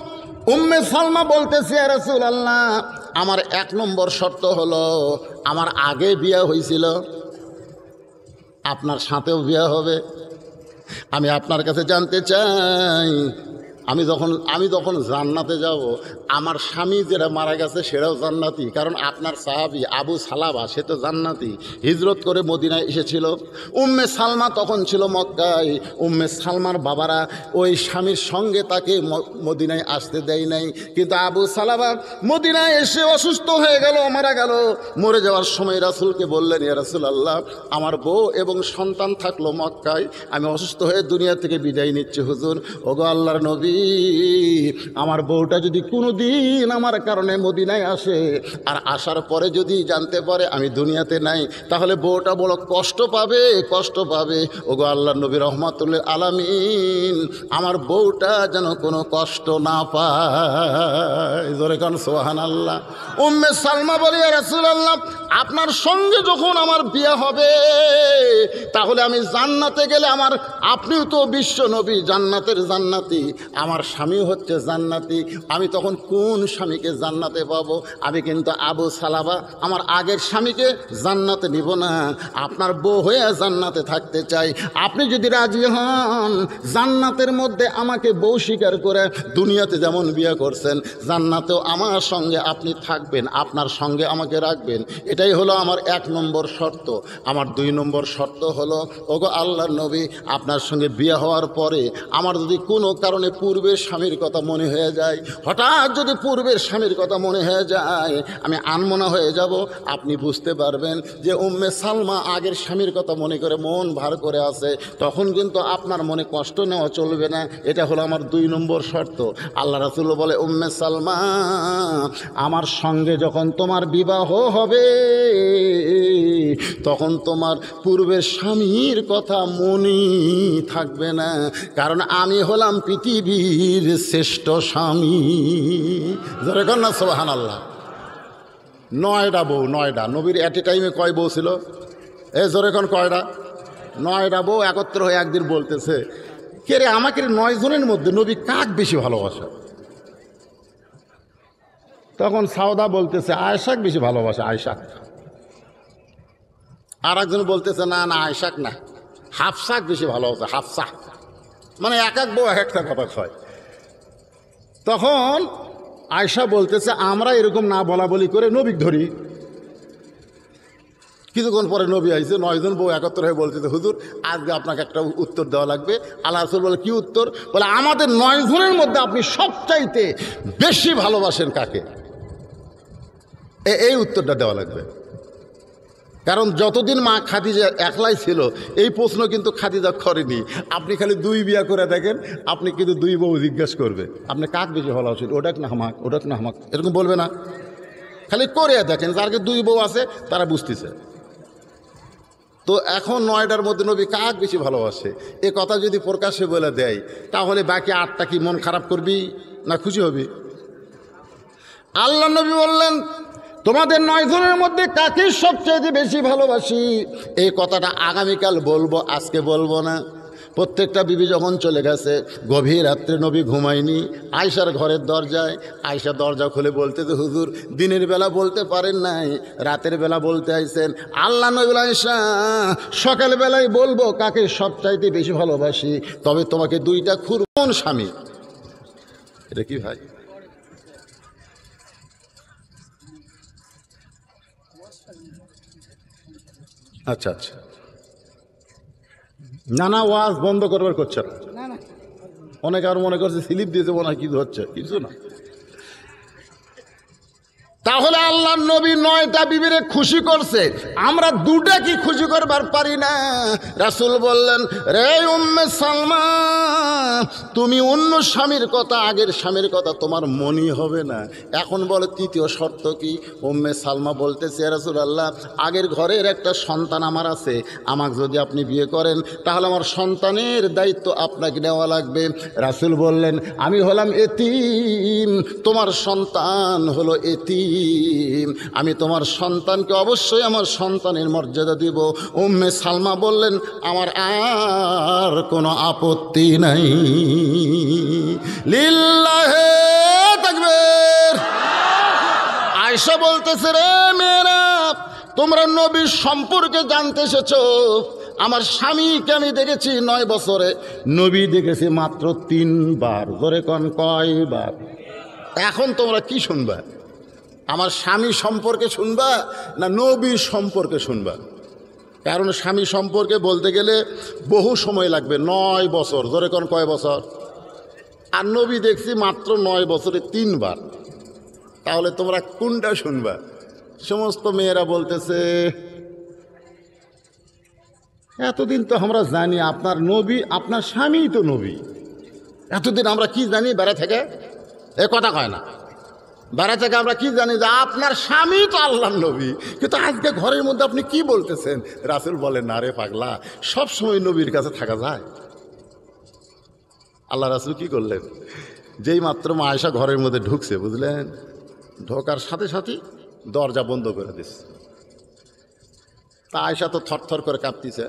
[SPEAKER 1] উম্মে সালমা বলতেছে, ইয়া রাসূলুল্লাহ, আমার 1 নম্বর শর্ত হলো আমার আগে বিয়ে হয়েছিল, আপনার সাথেও বিয়ে হবে। আমি আপনার কাছে জানতে চাই, আমি যখন জান্নাতে যাব, আমার স্বামী যেটা মারা গেছে সেটাও জান্নাতি। কারণ আপনার সাহাবী আবু সালাবা, সে তো জান্নাতি, হিজরত করে মদিনায় এসেছিল। উম্মে সালমা তখন ছিল মক্কায়। উম্মে সালমার বাবারা ওই স্বামীর সঙ্গে তাকে মদিনায় আসতে দেয় নাই। কিন্তু আবু সালাবা মদিনায় এসে অসুস্থ হয়ে গেল, মারা গেল। মরে যাওয়ার সময় রাসূলকে বললেন, ইয়া রাসূলুল্লাহ, আমার বউ এবং সন্তান থাকলো মক্কায়, আমি অসুস্থ হয়ে দুনিয়া থেকে বিদায় নিচ্ছি হুজুর। ওগো আল্লাহর নবী, আমার বউটা যদি কোনো দিন আমার কারণে মদিনায় আসে, আর আসার পরে যদি জানতে পারে আমি দুনিয়াতে নাই, তাহলে বউটা বড় কষ্ট পাবে, কষ্ট পাবে। ওগো আল্লাহর নবী রহমাতুল্লিল আলামিন, আমার বউটা যেন কোনো কষ্ট না পায়। জোরে কান সুবহানাল্লাহ। উম্মে সালমা বলে, ইয়া রাসূলুল্লাহ, আপনার সঙ্গে যখন আমার বিয়ে হবে, তাহলে আমি জান্নাতে গেলে আমার, আপনিও তো বিশ্ব নবী, জান্নাতের জান্নাতি, আমার স্বামী হচ্ছে জান্নাতি, আমি তখন কোন স্বামীকে জান্নাতে পাবো? আমি কিন্তু আবু সালাবা আমার আগের স্বামীকে জান্নাতে নিব না, আপনার বউ হয়ে জান্নাতে থাকতে চাই। আপনি যদি রাজি হন, জান্নাতের মধ্যে আমাকে বউ স্বীকার করে দুনিয়াতে যেমন বিয়ে করছেন, জান্নাতেও আমার সঙ্গে আপনি থাকবেন, আপনার সঙ্গে আমাকে রাখবেন। এটাই হলো আমার 1 নম্বর শর্ত। আমার 2 নম্বর শর্ত হলো হলো, ওগো আল্লাহর নবী, আপনার সঙ্গে বিয়ে হওয়ার পরে আমার যদি কোনো কারণে পূর্বের স্বামীর কথা মনে হয়ে যায়, হঠাৎ যদি পূর্বের স্বামীর কথা মনে হয়ে যায়, আমি আনমনা হয়ে যাব, আপনি বুঝতে পারবেন যে উম্মে সালমা আগের স্বামীর কথা মনে করে মন ভার করে আছে। তখন কিন্তু আপনার মনে কষ্ট নেওয়া চলবে না। এটা হলো আমার 2 নম্বর শর্ত। আল্লাহ রাসূল বলে, উম্মে সালমা, আমার সঙ্গে যখন তোমার বিবাহ হবে তখন তোমার পূর্বের স্বামীর কথা মনে থাকবে না, কারণ আমি হলাম পৃথিবীর শ্রেষ্ঠ স্বামী। জোরে কর না সুবহানাল্লাহ। 9টা বউ, 9টা। নবীর এট এ টাইমে কয় বউ ছিল? জোরে কোন কয়টা? 9টা বউ একত্র হয়ে একদিন বলতেছে, কে রে, আমাকে 9 জনের মধ্যে নবী কাক বেশি ভালোবাসে? তখন সাউদা বলতেছে, আয়েশাক বেশি ভালোবাসে, আয়েশাক। আর একজন বলতেছে, না না, আয়েশাক না, হাফসাক বেশি ভালোবাসে, হাফসা। মানে এক এক বউ এক একটা কথা কয়। তখন আয়েশা বলতেছে, আমরা এরকম না বলা বলি করে নবী ধরি। কিছুক্ষণ পরে নবী আইছে, 9 জন বউ একত্র হয়ে বলতেছে, হুজুর আজকে আপনাকে একটা উত্তর দেওয়া লাগবে। আল্লাহ রাসূল বলে, কি উত্তর? বলে, আমাদের 9 জনের মধ্যে আপনি সবচাইতে বেশি ভালোবাসেন কাকে? এই উত্তরটা দেওয়া লাগবে। কারণ যতদিন মা খাদিজা একলাই ছিল, এই প্রশ্ন কিন্তু খাদিজা করেনি। আপনি খালি 2 বিয়া করে দেখেন, আপনি কিন্তু 2 বউ জিজ্ঞেস করবে, আপনি কাক বেশি ভালোবাসেন, ওটাক না হামাক, ওটাক না হামাক, এরকম বলবে না। খালি করে দেখেন, যারকে 2 বউ আছে তারা বুঝতেছে। তো এখন 9টার মধ্যে নবী কাক বেশি ভালোবাসে এ কথা যদি প্রকাশ্যে বলে দেয়, তাহলে বাকি 8টা কি মন খারাপ করবি না খুশি হবি? আল্লাহ নবী বললেন, তোমাদের 9 জনের মধ্যে কাকে সবচেয়ে বেশি ভালোবাসি, এই কথাটা আগামীকাল বলবো, আজকে বলবো না। প্রত্যেকটা বিবি যখন চলে গেছে, গভীর রাত্রে নবী ঘুমায়নি। আয়েশার ঘরের দরজায়, আয়েশা দরজা খুলে বলতেছে, হুজুর দিনের বেলা বলতে পারেন নাই, রাতের বেলা বলতে আইছেন। আল্লাহ নবী বলে, আয়েশা সকালবেলায় বলবো কাকে সবচাইতে বেশি ভালোবাসি, তবে তোমাকে 2টা খুর। কোন স্বামী? এটা কি ভাই? আচ্ছা আচ্ছা, না না, ওয়াজ বন্ধ করবার করছে না। অনেকে আর মনে করছে স্লিপ দিয়েছে, মনে হয় কিছু হচ্ছে, কিছু না। তাহলে আল্লাহর নবী 9টা বিবিরে খুশি করছে, আমরা 2টা কি খুশি করবার পারি না? রাসূল বললেন, রে উম্মে সালমা, তুমি অন্য স্বামীর কথা, আগের স্বামীর কথা তোমার মনই হবে না। এখন বলে 3য় শর্ত কি? উম্মে সালমা বলতেছে, ইয়া রাসূলুল্লাহ, আগের ঘরের একটা সন্তান আমার আছে, আমাকে যদি আপনি বিয়ে করেন তাহলে আমার সন্তানের দায়িত্ব আপনাকে নেওয়া লাগবে। রাসূল বললেন, আমি হলাম এতিম, তোমার সন্তান হলো এতিম, আমি তোমার সন্তানকে অবশ্যই আমার সন্তানের মর্যাদা দিব। উম্মে সালমা বললেন, আমার আর কোনো আপত্তি নাই। লিল্লাহে তাকবীর। আয়েশা বলতেছে, রে মেয়েরা, তোমরা নবীর সম্পর্কে জানতে এসেছো। আমার স্বামীকে আমি দেখেছি 9 বছরে, নবী দেখেছি মাত্র 3 বার। ধরে কোন কয়বার? এখন তোমরা কি শুনবা? আমার স্বামী সম্পর্কে শুনবা না নবীর সম্পর্কে শুনবা? কারণ স্বামী সম্পর্কে বলতে গেলে বহু সময় লাগবে, 9 বছর। ধরে কোন কয় বছর? আর নবী দেখছি মাত্র 9 বছরে 3 বার। তাহলে তোমরা কোনটা শুনবা? সমস্ত মেয়েরা বলতেছে, এতদিন তো আমরা জানি আপনার নবী, আপনার স্বামী তো নবী, এতদিন আমরা কি জানি বেড়া থেকে? এ কথা কয় না। বেড়া থেকে আমরা কি জানি? যে আপনার স্বামী তো আল্লাহর নবী, কিন্তু আজকে ঘরের মধ্যে আপনি কি বলতেছেন? রাসূল বলেন, না রে পাগলা, সবসময় নবীর কাছে থাকা যায়? আল্লাহ রাসূল কি করলেন? যেই মাত্র মা আয়েশা ঘরের মধ্যে ঢুকছে, বুঝলেন, ঢোকার সাথে সাথেই দরজা বন্ধ করে দিচ্ছে। তা আয়েশা তো থরথর করে কাঁপতিছে।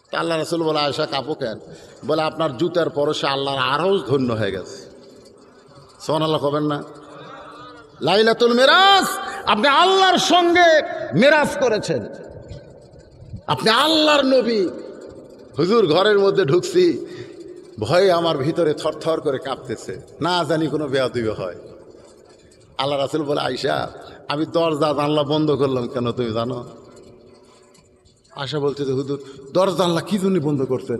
[SPEAKER 1] তা আল্লাহ রাসূল বলে, আয়েশা কাঁপো কেন? বলে, আপনার জুতার পরশে আল্লাহর আরশ ধন্য হয়ে গেছে। সুবহানাল্লাহ কবেন না? লাইলাতুল মিরাজ, আপনি আল্লাহর সঙ্গে মিরাজ করেছেন, আপনি আল্লাহর নবী। হুজুর ঘরের মধ্যে ঢুকছি, ভয়ে আমার ভিতরে থরথর করে কাঁপতেছে, না জানি কোনো বেয়াদবি হয়। আল্লাহ রাসূল বলে, আয়েশা, আমি দরজা জানলা বন্ধ করলাম কেন তুমি জানো? আশা বলতেছে হুজুর দরজা জানলা কি জন্য বন্ধ করছেন?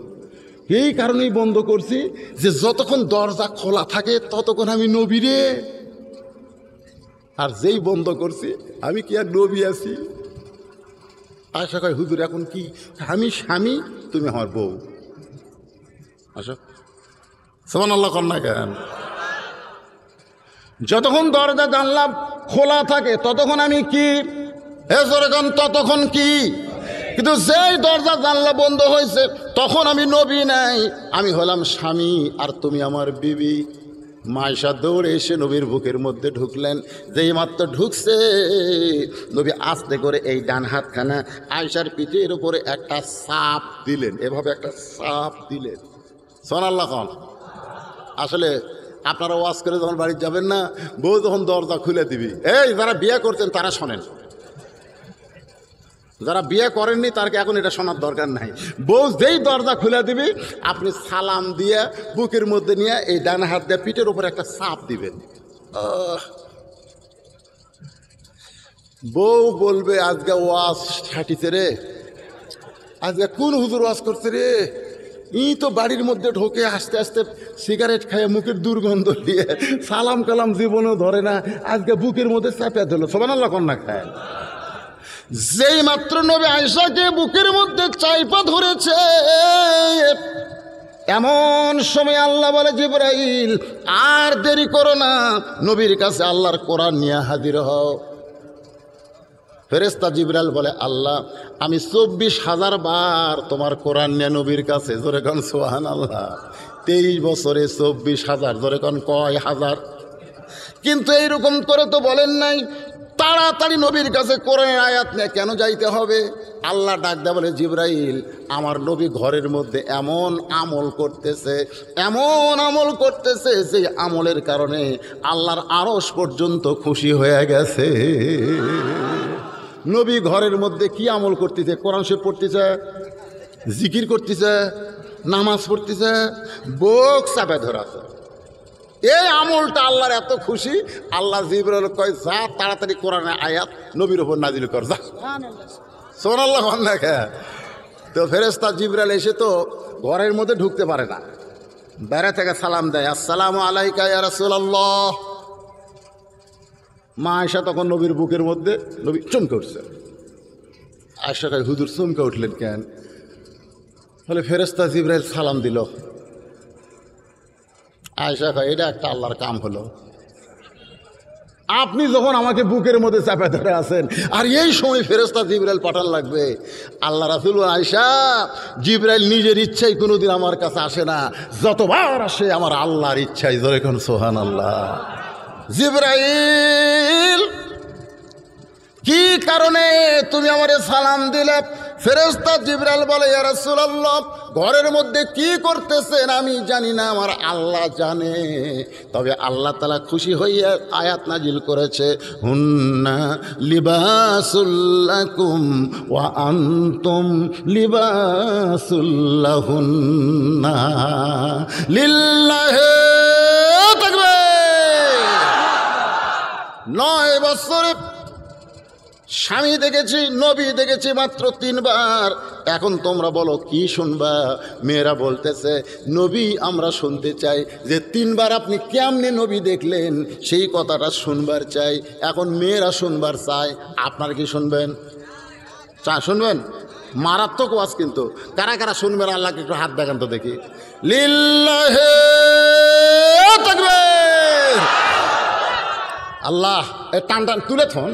[SPEAKER 1] এই কারণেই বন্ধ করছি যে যতক্ষণ দরজা খোলা থাকে ততক্ষণ আমি নবী রে, আর যেই বন্ধ করছি আমি কি আর নবী আছি? আশা কয় হুজুর এখন কি আমি স্বামী, তুমি আমার বউ। আশা সুবহানাল্লাহ কন্যা কেন? যতক্ষণ দরজা জানলা খোলা থাকে ততক্ষণ আমি কি ততক্ষণ কি, কিন্তু যেই দরজা জানলা বন্ধ হয়েছে তখন আমি নবী নাই, আমি হলাম স্বামী আর তুমি আমার বিবি। মায়েশা দৌড়ে এসে নবীর বুকের মধ্যে ঢুকলেন। যেই মাত্র ঢুকছে নবী আস্তে করে এই ডান হাতখানা আয়েশার পিঠের উপরে একটা চাপ দিলেন, এভাবে একটা চাপ দিলেন। সুবহানাল্লাহ খান। আসলে আপনারা ওয়াজ করে যখন বাড়ি যাবেন না, বউ যখন দরজা খুলে দিবি, এই যারা বিয়ে করতেন তারা শোনেন, যারা বিয়ে করেননি তারকে এখন এটা শোনার দরকার নাই। বউ যেই দরজা খুলে দিবি আপনি সালাম দিয়ে বুকের মধ্যে নিয়ে এই ডান হাত দিয়ে পিঠের উপরে একটা চাপ দিবেন। বউ বলবে আজকে ওয়াজ ছাটিছে রে, আজকে কোন হুজুর ওয়াজ করছে রে, ই তো বাড়ির মধ্যে ঢোকে আস্তে আস্তে সিগারেট খায় মুখের দুর্গন্ধ দিয়ে সালাম কালাম জীবনেও ধরে না, আজকে বুকের মধ্যে চাপে দিল। সুবহানাল্লাহ কন্যা খায়। যেই মাত্র নবী আয়েশাকে বুকের মধ্যে চাইপা ধরেছে এমন সময় আল্লাহ বলে জিবরাইল আর দেরি করো না, নবীর কাছে আল্লাহর কোরআন নিয়ে হাজির হও। ফেরেশতা জিবরাইল বলে আল্লাহ আমি 24,000 বার তোমার কোরআন নিয়ে নবীর কাছে, জোরে কোন সুবহানাল্লাহ। 23 বছরে 24,000, জোরে কোন কয় হাজার? কিন্তু এইরকম করে তো বলেন নাই তাড়াতাড়ি নবীর কাছে কোরআনের আয়াত নিয়ে কেন যাইতে হবে? আল্লাহ ডাক দেয়া বলে জিবরাইল আমার নবী ঘরের মধ্যে এমন আমল করতেছে, এমন আমল করতেছে যে আমলের কারণে আল্লাহর আরশ পর্যন্ত খুশি হয়ে গেছে। নবী ঘরের মধ্যে কি আমল করতেছে? কোরআন শরীফ পড়তেছে, জিকির করতেছে, নামাজ পড়তেছে, বুক চাপে ধরাছে। এই আমলটা আল্লাহর এত খুশি, আল্লাহ জিবরাইল কয় যা তাড়াতাড়ি কোরআনের আয়াত নবীর ওপর নাজিল কর যা। সুবহানাল্লাহ দেখে তো ফেরেশতা জিবরাইল এসে তো ঘরের মধ্যে ঢুকতে পারে না, বাইরে থেকে সালাম দেয়, আসসালামু আলাইকা ইয়া রাসূলুল্লাহ। মা আয়েশা তখন নবীর বুকের মধ্যে, নবী চমকে উঠছে। আয়েশা কয় হুজুর চমকে উঠলেন কেন? বলে ফেরেশতা জিবরাইল সালাম দিল। আয়েশা কয় এটা একটা আল্লাহর কাম হলো, আপনি যখন আমাকে বুকের মধ্যে চাপে ধরে আছেন আর এই সময় ফেরেশতা জিবরাইল পাঠান লাগবে। আল্লাহ রাসূল আয়েশা জিবরাইল নিজের ইচ্ছায় কোনোদিন আমার কাছে আসে না, যতবার আসে আমার আল্লাহর ইচ্ছায়, জোরে কোন সুবহানাল্লাহ। জিবরাইল কি কারণে তুমি আমারে সালাম দিলে? ফেরেশতা জিবরাইল বলে ইয়া রাসূলুল্লাহ ঘরের মধ্যে কি করতেছেন আমি জানি না, আমার আল্লাহ জানে। তবে আল্লাহ তাআলা খুশি হইয়া আয়াত নাজিল করেছে, হুন্না লিবাসুল লাকুম ওয়া আনতুম লিবাসুল লাহুন্না লিল্লাহি তাকবীর। 9 বছরে স্বামী দেখেছি, নবী দেখেছি মাত্র 3 বার। এখন তোমরা বলো কি শুনবা? মেয়েরা বলতেছে নবী আমরা শুনতে চাই যে 3 বার আপনি কেমনে নবী দেখলেন, সেই কথাটা শুনবার চাই। এখন মেয়েরা শুনবার চায়, আপনারা কি শুনবেন? শুনবেন? মারাত্মক ওয়াজ কিন্তু। কারা কারা শুনবেন আল্লাহকে একটু হাত দেখান তো দেখি। লিল্লাহি তাকবীর। আল্লাহ টান টান তুলে থন।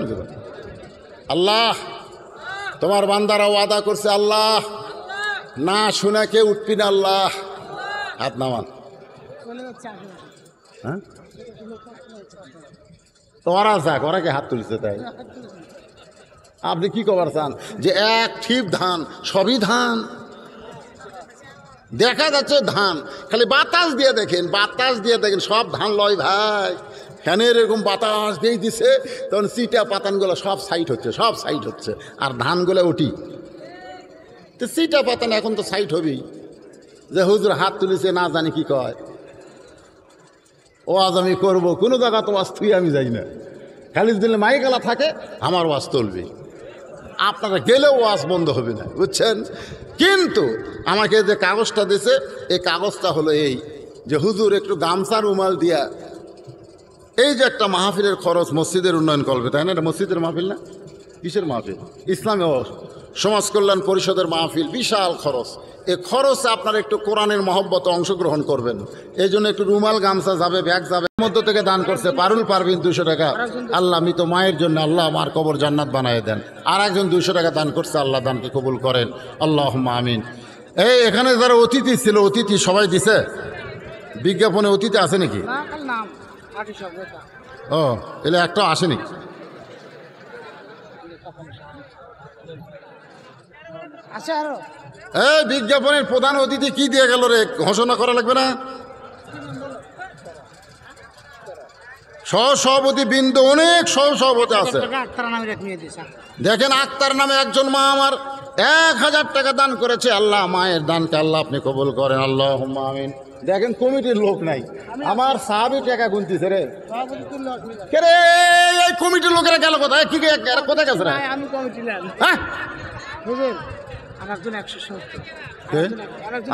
[SPEAKER 1] আল্লাহ তোমার বান্দারা ওয়াদা করছে, আল্লাহ না শুনে কেউ উঠবি না। আল্লাহ হাত নামান। হ্যাঁ ওরা যাক, ওরা কে হাত তুলছে তাই? আপনি কি কবার চান যে এক ঠিপ ধান, সবই ধান দেখা যাচ্ছে ধান, খালি বাতাস দিয়ে দেখেন, বাতাস দিয়ে দেখেন সব ধান লয় ভাই। ফ্যানের এরকম বাতাস দিয়ে দিছে তখন চিটা পাতানগুলো সব সাইড হচ্ছে, সব সাইড হচ্ছে, আর ধানগুলো উঠি তো চিটা পাতান এখন তো সাইড হবেই। যে হুজুর হাত তুলেছে না জানি কি কয়, ওয়াজ আমি করবো, কোনো জায়গা তো ওয়াজ তুই আমি যাই না, খালি দিলে মাইকালা থাকে আমার ওয়াজ তুলবি। আপনারা গেলেও ওয়াজ বন্ধ হবে না, বুঝছেন। কিন্তু আমাকে যে কাগজটা দিছে এই কাগজটা হলো এই যে হুজুর একটু গামছা রুমাল দিয়া এই যে একটা মাহফিলের খরচ মসজিদের উন্নয়ন করবে, তাই না? এটা মসজিদের মাহফিল না, কিসের মাহফিল? ইসলামী সমাজ কল্যাণ পরিষদের মাহফিল, বিশাল খরচ। এই খরচে আপনারা একটু কোরআনের মহব্বতে অংশগ্রহণ করবেন। এই জন্য একটু রুমাল গামছা যাবে, ব্যাগ যাবে। মধ্য থেকে দান করছে পারুল পারবিন 200 টাকা। আল্লাহ মৃত মায়ের জন্য আল্লাহ আমার কবর জান্নাত বানায় দেন। আর একজন 200 টাকা দান করছে, আল্লাহ দানকে কবুল করেন, আল্লাহুম্মা আমিন। এই এখানে যারা অতিথি ছিল, অতিথি সবাই দিছে? বিজ্ঞাপনে অতিথি আছে নাকি? ও এলে একটা আসেনি। এই বিজ্ঞাপনের প্রধান অতিথি কি দিয়ে গেল রে? ঘোষণা করা লাগবে না? সহসভাপতি বৃন্দ, অনেক সহসভাপতি আছে। দেখেন আক্তার নামে একজন মা আমার 1000 টাকা দান করেছে। আল্লাহ মায়ের দানকে আল্লাহ আপনি কবুল করেন, আল্লাহুম্মা আমিন। দেখেন কমিটির লোক নাই, আমার সাহাবী টাকা গুনতিছে রে। কে রে এই কমিটির লোকেরা গেল কোথায়? কি কোথায় গেছে রে?
[SPEAKER 2] আমি কমিটি
[SPEAKER 1] হ্যাঁ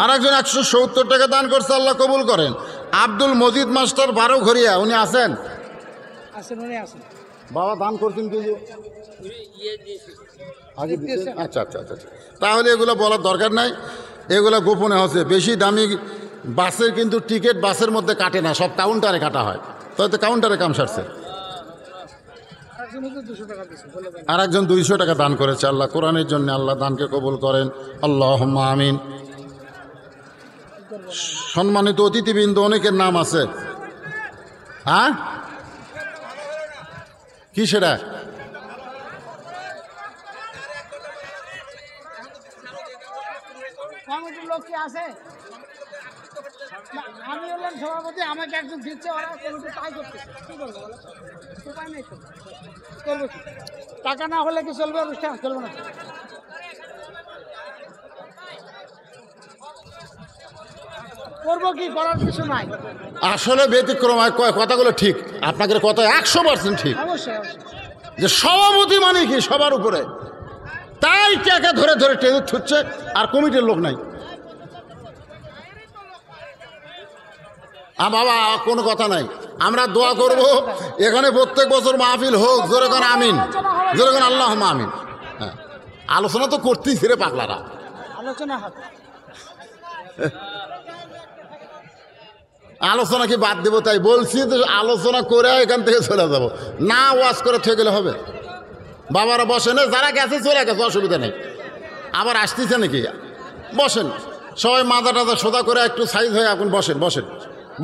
[SPEAKER 1] আরেকজন 170 টাকা দান করছে, আল্লাহ কবুল করেন। আব্দুল মজিদ মাস্টার 12 ঘরিয়া, উনি আছেন? বাবা দান করছেন কি আগে? আচ্ছা আচ্ছা আচ্ছা, তাহলে এগুলো বলার দরকার নাই, এগুলো গোপনে হচ্ছে। বেশি দামি বাসের কিন্তু টিকিট বাসের মধ্যে কাটে না, সব কাউন্টারে কাটা হয়। তো কাউন্টারে কাম সারছে। আর একজন 200 টাকা দান করেছে, আল্লাহ কোরআনের জন্য আল্লাহ দানকে কবুল করেন, আল্লাহুম্মা আমিন। সম্মানিত অতিথিবৃন্দ অনেকের নাম আছে। হ্যাঁ কি সেটা?
[SPEAKER 2] কমিটির লোক কি আছে? আমি বললাম সভাপতি, আমাকে একজন দিচ্ছে, ওরা কমিটি তাই করতেছে। কি করবো বলো? উপায় নেই তো, করবো কি? টাকা না হলে কি চলবে অনুষ্ঠান? চলবে না। করবো কি, করার কিছু নাই।
[SPEAKER 1] আসলে ব্যতিক্রম কথাগুলো ঠিক, আপনাদের কথা 100% ঠিক।
[SPEAKER 2] অবশ্যই অবশ্যই,
[SPEAKER 1] যে সভাপতি মানে কি সবার উপরে, তাই টাকা ধরে ধরে টেনে ছুটছে, আর কমিটির লোক নাই। বাবা কোনো কথা নাই, আমরা দোয়া করব এখানে প্রত্যেক বছর মাহফিল হোক। জোরে কোন আমিন, জোরে কোন আল্লাহুম্মা আমিন। হ্যাঁ আলোচনা তো করতেই রে পাগলারা,
[SPEAKER 2] আলোচনা হবে।
[SPEAKER 1] আলোচনা কি বাদ দেবো? তাই বলছি তো আলোচনা করে এখান থেকে চলে যাব না, ওয়াজ করে থেকে গেলে হবে। বাবারা বসেন, যারা গেছে চলে গেছে, অসুবিধা নেই। আবার আসতেছে নাকি? বসেন সবাই, মাথা টাথা সোজা করে একটু সাইজ হয়ে এখন বসেন বসেন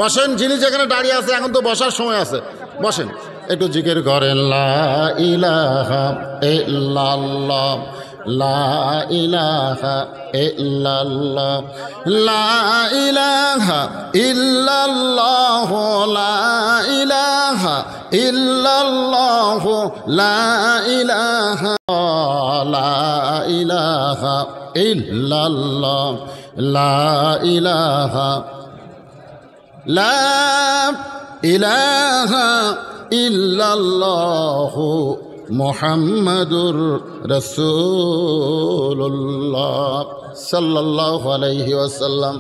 [SPEAKER 1] বসেন। যিনি যেখানে দাঁড়িয়ে আছে এখন তো বসার সময় আছে, বসেন একটু জিকির করেন। লা ইলাহা ইল্লাল্লাহ, লা ইলাহা ইল্লাল্লাহ, লা ইলাহা ইল্লাল্লাহ, লা ইলাহা ইল্লাল্লাহ, লা ইলাহা, লা ইলাহা ইল্লাল্লাহ, লা ইলাহা, লা ইলাহা ইল্লাল্লাহ, মুহাম্মাদুর রাসূলুল্লাহ সাল্লাল্লাহু আলাইহি ওয়াসাল্লাম।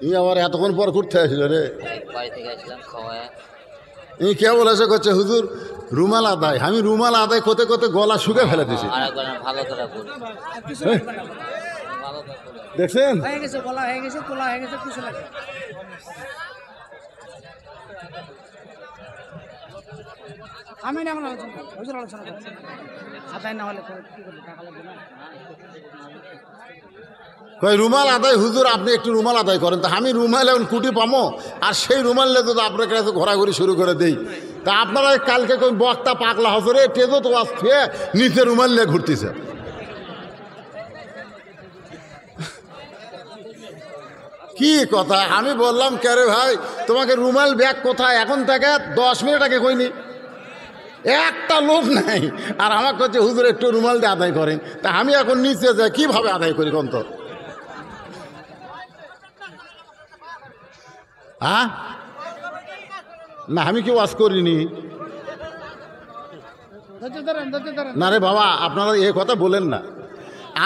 [SPEAKER 1] ই আবার এতক্ষণ পর ঘুরতে আসলো রে, ই কে বলেছে করছে হুজুর রুমাল আদায়। আমি রুমাল আদায় করতে করতে গলা শুকে ফেলে দিছি। দেখছেন
[SPEAKER 2] হয়ে গেছে, গলা হয়ে গেছে, তোলা হয়ে গেছে, কিছু লাগে। আমি না আলোচনা করছি, হুজুর আলোচনা করছি। আদায় না হলে কি করবে? টাকা লাগবে না।
[SPEAKER 1] কই রুমাল আদায় হুজুর, আপনি একটু রুমাল আদায় করেন। তা আমি রুমাল এখন কুটি পামো, আর সেই রুমাল নিয়ে তো আপনার কাছে ঘোরাঘুরি শুরু করে দেই। তা আপনারা কালকে কোন বক্তা পাগলা হজরে টেজো তো আসছে, নিচে রুমাল নিয়ে ঘুরতেছে। কি কথা? আমি বললাম কে রে ভাই, তোমাকে রুমাল ব্যাগ কোথায়? এখন থেকে 10 মিনিট আগে কইনি, একটা লোক নাই। আর আমার কাছে হুজুর একটু রুমাল দিয়ে আদায় করেন। তা আমি এখন নিচে যাই, কিভাবে আদায় করি কোন? তো হ্যাঁ না, আমি কি ওয়াজ করিনি? না রে বাবা, আপনারা এই কথা বলেন না।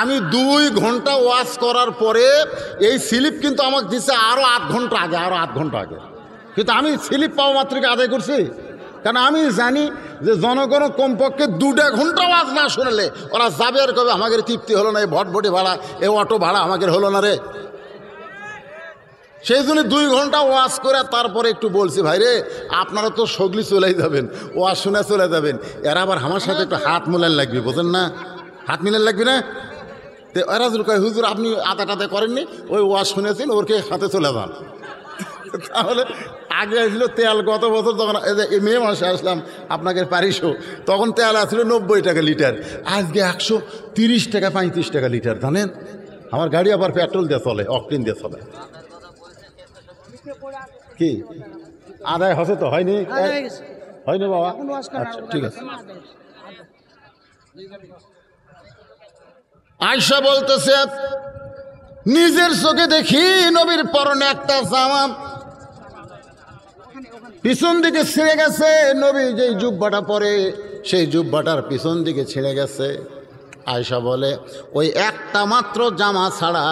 [SPEAKER 1] আমি 2 ঘন্টা ওয়াজ করার পরে এই স্লিপ কিন্তু আমাকে দিচ্ছে আরও 8 ঘন্টা আগে, আরও 8 ঘন্টা আগে। কিন্তু আমি স্লিপ পাওয়া মাত্রকে আদায় করছি, কারণ আমি জানি যে জনগণ কমপক্ষে 2 ঘন্টা ওয়াজ না শুনলে ওরা যাবে আর কবে আমাদের তৃপ্তি হলো না, এই ভটভটি ভাড়া, এই অটো ভাড়া আমাদের হলো না রে। সেই জন্য 2 ঘন্টা ওয়াজ করে তারপরে একটু বলছি, ভাই রে আপনারা তো সগলি চলেই যাবেন, ওয়াজ শুনে চলে যাবেন, এরা আবার আমার সাথে একটু হাত মিলান লাগবে, বোঝেন না? হাত মিলান লাগবে না? তো এরা যদি কয় হুজুর আপনি আদাটাতে করেননি, ওই ওয়াজ শুনেছেন, ওরকে হাতে চলে যান। তাহলে আগে আসছিল তেল, গত বছর যখন এই মে মাসে আসলাম আপনাকে প্যারিসও, তখন তেল আসছিল 90 টাকা লিটার, আজকে 130 টাকা 35 টাকা লিটার। জানেন আমার গাড়ি আবার পেট্রোল দিয়ে চলে, অকটেন দিয়ে চলে। কি আদায় হচ্ছে তো? হয়নি? হয়নি বাবা? আচ্ছা ঠিক আছে। আয়েশা বলতেছে নিজের চোখে দেখি নবীর পরনে একটা জামা পিছন দিকে ছিঁড়ে গেছে। নবী যেই জুব্বাটা পরে সেই জুব্বাটার পিছন দিকে ছিঁড়ে গেছে। আয়েশা বলে ওই একটা মাত্র জামা ছাড়া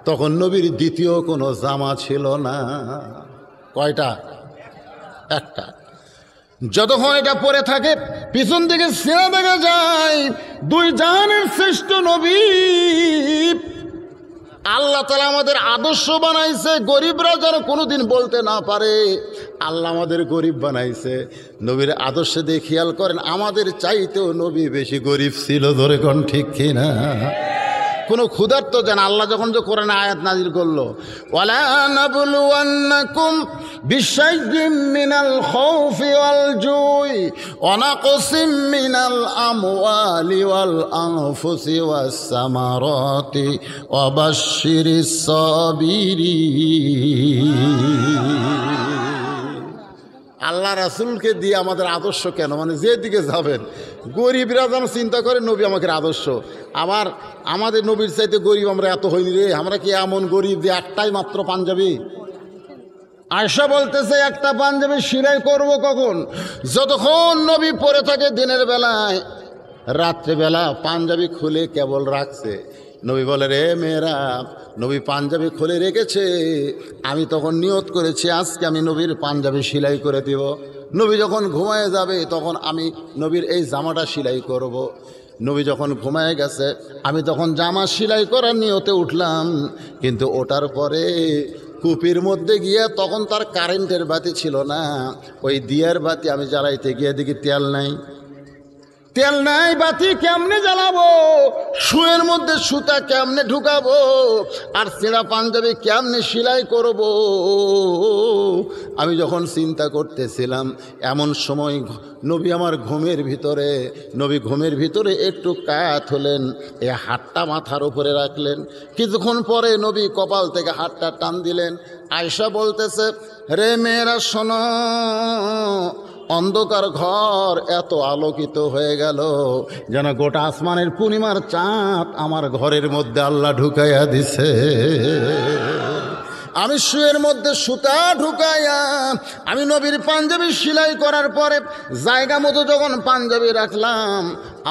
[SPEAKER 1] তখন নবীর দ্বিতীয় কোনো জামা ছিল না। কয়টা? একটা। যতক্ষণ এটা পরে থাকে পিছন দিকে ছিঁড়ে দেখা যায় 2 জাহানের শ্রেষ্ঠ নবী। আল্লাহ তাআলা আমাদের আদর্শ বানাইছে, গরিবরা যেন কোনোদিন বলতে না পারে আল্লাহ আমাদের গরিব বানাইছে। নবীর আদর্শে দিয়ে খেয়াল করেন, আমাদের চাইতেও নবী বেশি গরিব ছিল। ধরে কোন ঠিক কিনা? কোনো ক্ষুধার্ত যেন আল্লাহ যখন যে কোরআনে আয়াত নাজিল করলো, ওয়ালা নাবলুওয়ান্নাকুম বিশাইয়্যিম মিনাল খাউফি ওয়াল জুই ওয়া নাকসিম মিনাল আমওয়ালি ওয়াল আনফুসি ওয়াস সামারাতি ওয়া বাশশিরিস সাবিরিন। আল্লাহ রাসূলকে দিয়ে আমাদের আদর্শ কেন, মানে যেদিকে যাবেন গরিবরা যেন চিন্তা করে নবী আমাদের আদর্শ। আবার আমাদের নবীর চাইতে গরিব আমরা এত হইনি রে, আমরা কি এমন গরিব যে একটাই মাত্র পাঞ্জাবি? আয়েশা বলতেছে একটা পাঞ্জাবি সেলাই করব কখন? যতক্ষণ নবী পরে থাকে দিনের বেলায়, রাত্রেবেলা পাঞ্জাবি খুলে কেবল রাখছে। নবী বলে রে মেয়েরা, নবী পাঞ্জাবি খুলে রেখেছে, আমি তখন নিয়ত করেছি আজকে আমি নবীর পাঞ্জাবি সেলাই করে দিব। নবী যখন ঘুমায় যাবে তখন আমি নবীর এই জামাটা সেলাই করব। নবী যখন ঘুমায় গেছে আমি তখন জামা সেলাই করার নিয়তে উঠলাম, কিন্তু ওঠার পরে কূপের মধ্যে গিয়ে তখন তার কারেন্টের বাতি ছিল না, ওই দিয়ার বাতি আমি জ্বালাইতে গিয়ে দেখি তেল নাই। তেল নাই, বাতি কেমনে জ্বালাবো? শুয়ের মধ্যে সুতা কেমনে ঢুকাবো? আর ছেঁড়া পাঞ্জাবি কেমনে সেলাই করব? আমি যখন চিন্তা করতেছিলাম এমন সময় নবী আমার নবী ঘুমের ভিতরে একটু কাত হলেন, এ হাতটা মাথার উপরে রাখলেন। কিছুক্ষণ পরে নবী কপাল থেকে হাতটা টান দিলেন। আয়েশা বলতেছে রে মেয়েরা শোনো, অন্ধকার ঘর এত আলোকিত হয়ে গেল যেন গোটা আসমানের পূর্ণিমার চাঁদ আমার ঘরের মধ্যে আল্লাহ ঢুকাইয়া দিছে। আমি শুয়ের মধ্যে সুতা ঢুকাইয়া আমি নবীর পাঞ্জাবি সেলাই করার পরে জায়গা মতো যখন পাঞ্জাবি রাখলাম,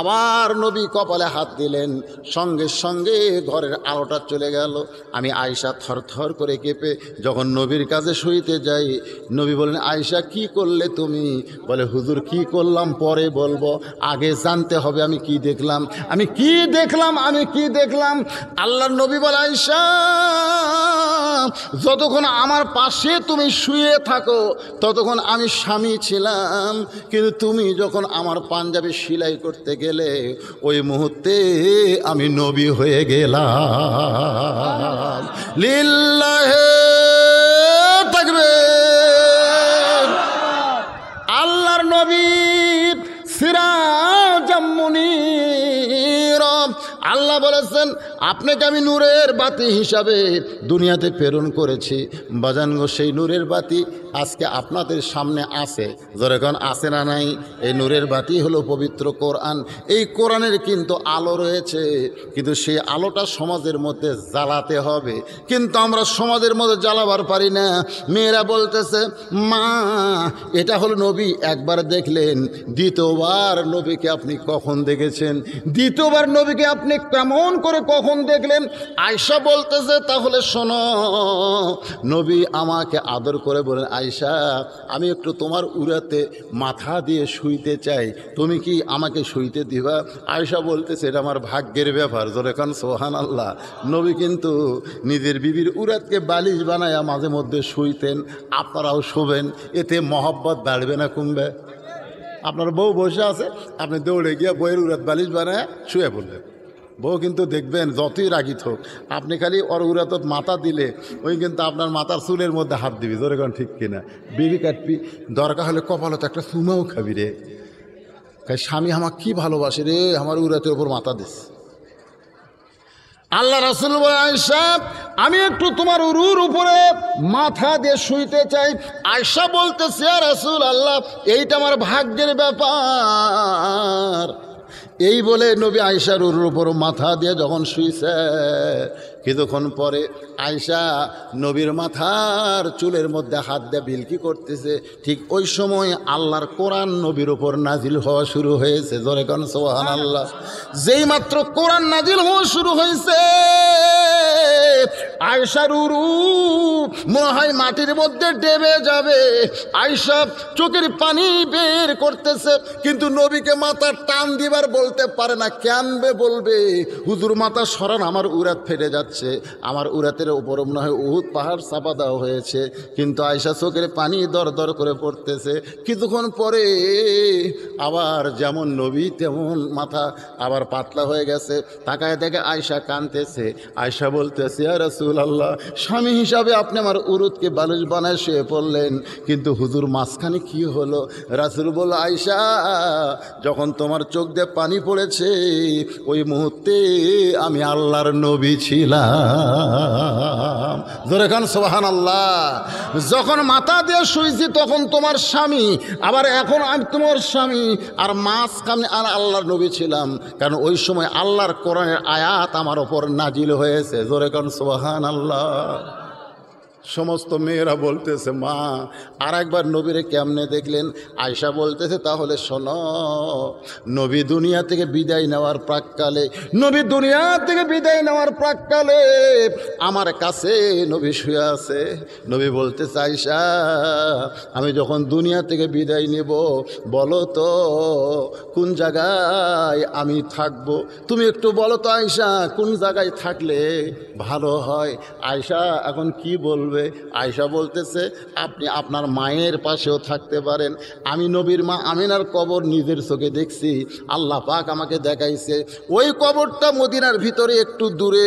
[SPEAKER 1] আবার নবী কপালে হাত দিলেন, সঙ্গে সঙ্গে ঘরের আলোটা চলে গেল। আমি আয়েশা থরথর করে কেঁপে যখন নবীর কাছে শুইতে যাই, নবী বললেন আয়েশা কি করলে তুমি? বলে হুজুর কি করলাম পরে বলবো, আগে জানতে হবে আমি কি দেখলাম। আমি কি দেখলাম? আল্লাহর নবী বলে আয়েশা যতক্ষণ আমার পাশে তুমি শুয়ে থাকো ততক্ষণ আমি স্বামী ছিলাম, কিন্তু তুমি যখন আমার পাঞ্জাবি সেলাই করতে গেলে ওই মুহূর্তে আমি নবী হয়ে গেলাম। লিল্লাহে তাকবীর। আল্লাহর নবী সিরাজাম মুনীর। আল্লাহ বলেছেন আপনাকে আমি নূরের বাতি হিসাবে দুনিয়াতে প্রেরণ করেছি বাজান গো। সেই নূরের বাতি আজকে আপনাদের সামনে আছে, যখন আসে না নাই। এই নূরের বাতি হলো পবিত্র কোরআন। এই কোরআনের কিন্তু আলো রয়েছে, কিন্তু সেই আলোটা সমাজের মধ্যে জ্বালাতে হবে, কিন্তু আমরা সমাজের মধ্যে জ্বালাবার পারি না। মেয়েরা বলতেছে মা এটা হলো নবী, একবার দেখলেন, দ্বিতীয়বার নবীকে আপনি কখন দেখেছেন? দ্বিতীয়বার নবীকে আপনি কেমন করে কখন দেখলেন? আয়েশা বলতেছে তাহলে শোনো, নবী আমাকে আদর করে বলেন, আয়েশা আমি একটু তোমার উরাতে মাথা দিয়ে শুইতে চাই, তুমি কি আমাকে শুইতে দিবা? আয়েশা বলতেছে এটা আমার ভাগ্যের ব্যাপার। যখন সুবহানাল্লাহ, নবী কিন্তু নিজের বিবির উরাতকে বালিশ বানায়া মাঝে মধ্যে শুইতেন। আপনারাও শোবেন, এতে মহব্বত বাড়বে না কমবে? আপনার বউ বসে আছে, আপনি দৌড়ে গিয়ে বইয়ের উরাত বালিশ বানায় শুয়ে পড়লেন। বউ কিন্তু দেখবেন যতই রাগিত হোক, আপনি খালি ওর উরাতত মাথা দিলে ওই কিন্তু আপনার মাথার চুলের মধ্যে হাত দিবি। জোরে কোন ঠিক কিনা? বিবি কাটবি, দরকার হলে কপালত একটা চুমাও খাবি রে। স্বামী আমার কি ভালোবাসে রে, আমার উরাতের ওপর মাথা দিস। আল্লাহ রাসূল বলে, আয়েশা আমি একটু তোমার উরুর উপরে মাথা দিয়ে শুইতে চাই। আয়েশা বলতেছে ইয়া রাসূলুল্লাহ এইটা আমার ভাগ্যের ব্যাপার। এই বলে নবী আয়েশার উরুর উপর মাথা দিয়ে যখন শুইছে, কিছুক্ষণ পরে আয়েশা নবীর মাথার চুলের মধ্যে হাত দিয়ে বিলকি করতেছে। ঠিক ওই সময় আল্লাহর কোরআন নবীর উপর নাজিল হওয়া শুরু হয়েছে। জোরে কোন সুবহানাল্লাহ। যেই মাত্র কোরআন নাজিল হওয়া শুরু হয়েছে, আয়েশার উরু মনে হয় মাটির মধ্যে ডেবে যাবে। আয়েশা চোখের পানি বের করতেছে, কিন্তু নবীকে মাথার টান দিবার বলতে পারে না। কেনবে বলবে, হুজুর মাথা সরান, আমার উরাত ফেটে যাচ্ছে, আমার উরাতের উপর মনে হয় উহুদ পাহাড় চাপা দেওয়া হয়েছে। কিন্তু আয়েশা চোখের পানি দর দর করে পড়তেছে। কিছুক্ষণ পরে আবার যেমন নবী তেমন মাথা আবার পাতলা হয়ে গেছে। তাকায় দেখে আয়েশা কাঁদতেছে। আয়েশা বলতেছে ইয়া রাসূলুল্লাহ স্বামী হিসাবে আপনি আমার উরুতকে বালিশ বানায় শুয়ে পড়লেন, কিন্তু হুজুর মাঝখানে কি হলো? রাসূল বলল, আয়েশা যখন তোমার চোখ দিয়ে পানি পড়েছে ওই মুহূর্তে আমি আল্লাহর নবী ছিলাম। জোরে খান সুবহানাল্লাহ। যখন মাথা দিয়ে শুয়েছি তখন তোমার স্বামী, আবার এখন আমি তোমার স্বামী, আর মাঝখানে আর আল্লাহর নবী ছিলাম, কারণ ওই সময় আল্লাহর কোরআনের আয়াত আমার ওপর নাজিল হয়েছে। জোরে খান সুবহানাল্লাহ। সমস্ত মেয়েরা বলতেছে মা আর একবার নবীরে কেমনে দেখলেন? আয়েশা বলতেছে তাহলে শোনো, নবী দুনিয়া থেকে বিদায় নেওয়ার প্রাককালে, নবী দুনিয়া থেকে বিদায় নেওয়ার প্রাককালে আমার কাছে নবী শুয়ে আছে। নবী বলতেছে আয়েশা আমি যখন দুনিয়া থেকে বিদায় নেব, বলো তো কোন জায়গায় আমি থাকব? তুমি একটু বলো তো আয়েশা, কোন জায়গায় থাকলে ভালো হয়? আয়েশা এখন কি বলবে? আয়েশা বলতেছে আপনি আপনার মায়ের পাশেও থাকতে পারেন। আমি নবীর মা আমিনার কবর নিজের চোখে দেখছি, আল্লাহ পাক আমাকে দেখাইছে। ওই কবরটা মদিনার ভিতরে একটু দূরে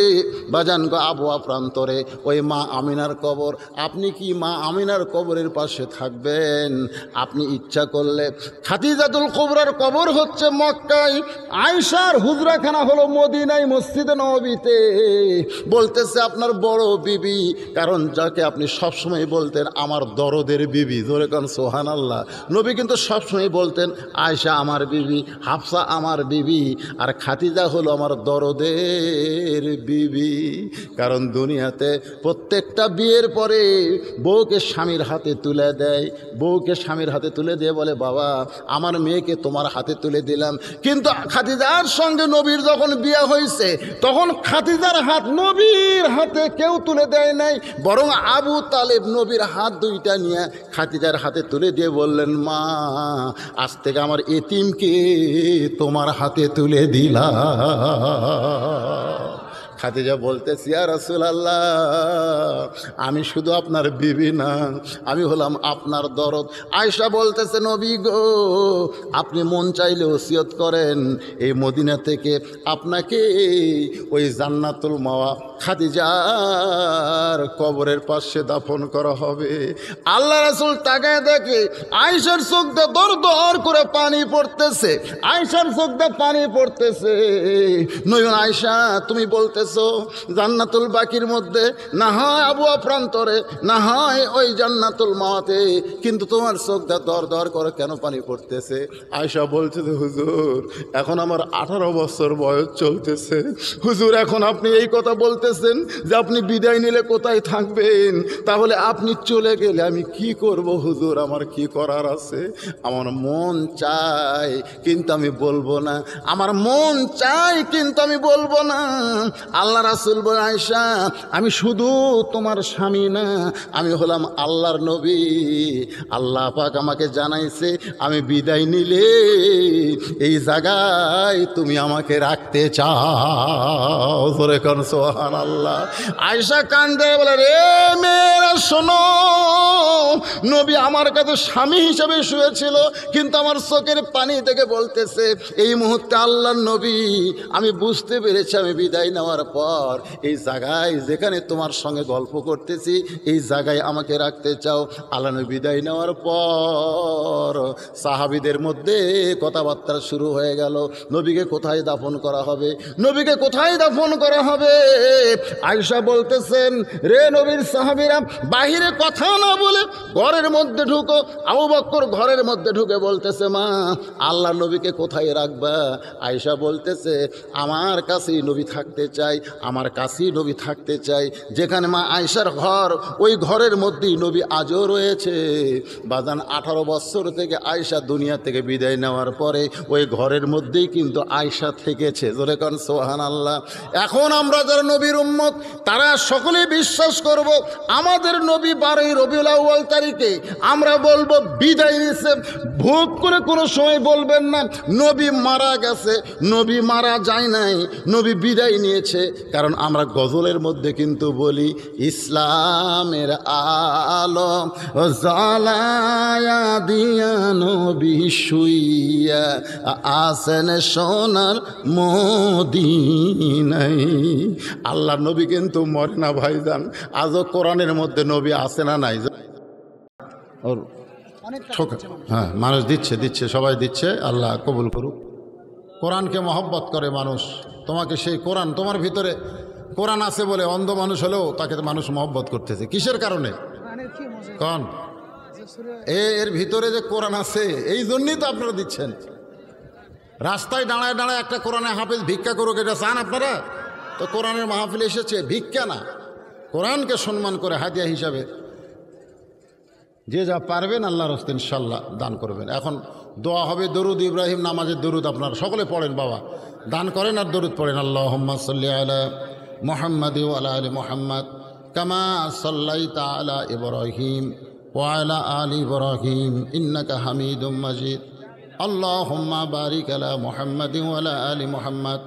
[SPEAKER 1] বাজান গো আবহাওয়া প্রান্তরে, ওই মা আমিনার কবর। আপনি কি মা আমিনার কবরের পাশে থাকবেন? আপনি ইচ্ছা করলে। খাদিজাতুল কুবরার কবর হচ্ছে মক্কায়, আয়েশার হুজরাখানা হলো মদিনায় মসজিদে নববীতে। বলতেছে আপনার বড় বিবি, কারণ যাকে আপনি সবসময় বলতেন আমার দরদের বিবি। জোরে কান সুবহানাল্লাহ। নবী কিন্তু সবসময় বলতেন আয়েশা আমার বিবি, হাফসা আমার বিবি, আর খাদিজা হলো আমার দরদের বিবি। কারণ দুনিয়াতে প্রত্যেকটা বিয়ের পরে বউকে স্বামীর হাতে তুলে দেয়, বউকে স্বামীর হাতে তুলে দিয়ে বলে বাবা আমার মেয়েকে তোমার হাতে তুলে দিলাম। কিন্তু খাদিজার সঙ্গে নবীর যখন বিয়ে হয়েছে তখন খাদিজার হাত নবীর হাতে কেউ তুলে দেয় নাই, বরং আবু তালেব নবীর হাত দুইটা নিয়ে খাদিজার হাতে তুলে দিয়ে বললেন মা আজ থেকে আমার এতিমকে তোমার হাতে তুলে দিলাম। খাদিজা বলতেছি ইয়া রাসূলুল্লাহ আমি শুধু আপনার বিবি না, আমি হলাম আপনার দরদ। আয়েশা বলতেছে নবী গো আপনি মন চাইলে ওসিয়ত করেন এই মদিনা থেকে আপনাকে ওই জান্নাতুল মাওয়া খাদিজার কবরের পাশে দাফন করা হবে। আল্লাহ রাসূল তাকায় দেখে আয়েশার চোখ দিয়ে দর দর করে পানি পড়তেছে, আয়েশার চোখ দিয়ে পানি পড়তেছে। নয়ন আয়েশা তুমি বলতেছ বলতেছো জান্নাতুল বাকির মধ্যে, না হয় আবুয়া প্রান্তরে, না হয় ওই জান্নাতুল মাওয়াতে, কিন্তু তোমার চোখটা দর দর করে কেন পানি পড়তেছে? আয়েশা বলছে যে হুজুর এখন আমার 18 বছর বয়স চলতেছে। হুজুর এখন আপনি এই কথা বলতেছেন যে আপনি বিদায় নিলে কোথায় থাকবেন, তাহলে আপনি চলে গেলে আমি কি করব হুজুর? আমার কি করার আছে? আমার মন চায় কিন্তু আমি বলবো না, আমার মন চাই কিন্তু আমি বলবো না। আল্লাহ রাসূল বলে আয়েশা আমি শুধু তোমার স্বামী না, আমি হলাম আল্লাহর নবী। আল্লাহ পাক আমাকে জানাইছে আমি বিদায় নিলে এই জায়গায় তুমি আমাকে রাখতে চাও। জোরে কোন সুবহানাল্লাহ। আয়েশা কান্দে বলে রে মেয়েরা শোনো, নবী আমার কাছে স্বামী হিসেবে শুয়েছিল, কিন্তু আমার চোখের পানি থেকে বলতেছে এই মুহূর্তে আল্লাহর নবী আমি বুঝতে পেরেছি আমি বিদায় নেওয়ার পর এই জায়গায় যেখানে তোমার সঙ্গে গল্প করতেছি এই জায়গায় আমাকে রাখতে চাও। আল্লাহ নবী বিদায় নেওয়ার পর সাহাবীদের মধ্যে কথাবার্তা শুরু হয়ে গেল, নবীকে কোথায় দাফন করা হবে, নবীকে কোথায় দাফন করা হবে। আয়েশা বলতেছেন রে নবীর সাহাবীরা বাহিরে কথা না বলে ঘরের মধ্যে ঢুকো। আবু বকর ঘরের মধ্যে ঢুকে বলতেছে মা আল্লাহ নবীকে কোথায় রাখবা? আয়েশা বলতেছে আমার কাছেই নবী থাকতে চাই, আমার কাছেই নবী থাকতে চাই। যেখানে মা আয়েশার ঘর ওই ঘরের মধ্যেই নবী আজও রয়েছে। বাজান 18 বছর থেকে আয়েশা দুনিয়া থেকে বিদায় নেওয়ার পরে ওই ঘরের মধ্যেই কিন্তু আয়েশা থেকেছে। জোরে কোন সুবহানাল্লাহ। এখন আমরা যারা নবীর উম্মত তারা সকলে বিশ্বাস করব আমাদের নবী 12 রবিউল আউয়াল তারিখে আমরা বলবো বিদায় নিছে। ভোগ করে কোনো সময় বলবেন না নবী মারা গেছে, নবী মারা যায় নাই, নবী বিদায় নিয়েছে। কারণ আমরা গজলের মধ্যে কিন্তু বলি ইসলামের আলো জ্বালায়া দিয়া নবী শুইয়া আসেন সোনার মদিনায়। আল্লাহর নবী কিন্তু মরে না ভাইজান, আজও কোরআনের মধ্যে নবী আছে না নাই? ওর হ্যাঁ মানুষ দিচ্ছে সবাই দিচ্ছে, আল্লাহ কবুল করুক। কোরআনকে মহব্বত করে মানুষ, তোমাকে সেই কোরআন তোমার ভিতরে কোরআন আছে বলে অন্ধ মানুষ হলেও তাকে মানুষ মহব্বত করতেছে। কিসের কারণে? কোন এর ভিতরে যে কোরআন আছে এই জন্যই তো আপনারা দিচ্ছেন। রাস্তায় দাঁড়ায় দাঁড়ায় একটা কোরআনে হাফেজ ভিক্ষা করুক এটা চান আপনারা? তো কোরআনের মাহফিল এসেছে ভিক্ষা না, কোরআনকে সম্মান করে হাদিয়া হিসাবে যে যা পারবেন আল্লাহর হস্তে ইনশাল্লাহ দান করবেন। এখন দোয়া হবে দরুদ ইব্রাহিম নামাজের দরুদ আপনারা সকলে পড়েন বাবা, দান করেন আর দরুদ পড়েন। আল্লাহুম্মা সাল্লি আলা মুহাম্মাদ ওয়া আলা আলি মুহাম্মাদ কামা সাল্লাইতা আলা ইব্রাহিম ওয়া আলা আলি ইব্রাহিম ইন্নাকা হামিদুম মাজিদ। আল্লাহুম্মা বারিক আলা মুহাম্মাদ ওয়া আলা আলি মুহাম্মাদ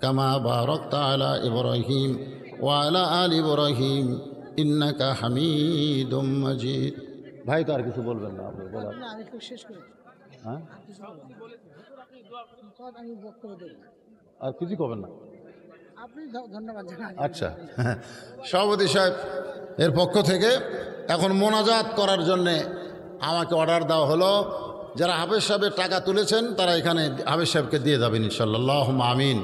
[SPEAKER 1] কামা বারাকতা আলা ইব্রাহিম ওয়া আলা আলি ইব্রাহিম ইন্নাকা হামিদুম মাজিদ। ভাই তো আর কিছু বলবেন না আপনি বলা? হ্যাঁ আর কিছু করবেন না? আচ্ছা সভাপতি সাহেব এর পক্ষ থেকে এখন মোনাজাত করার জন্যে আমাকে অর্ডার দেওয়া হলো। যারা হাফেজ সাহেবের টাকা তুলেছেন তারা এখানে হাফেজ সাহেবকে দিয়ে যাবেন ইনশাআল্লাহ। আল্লাহুম্মা আমিন।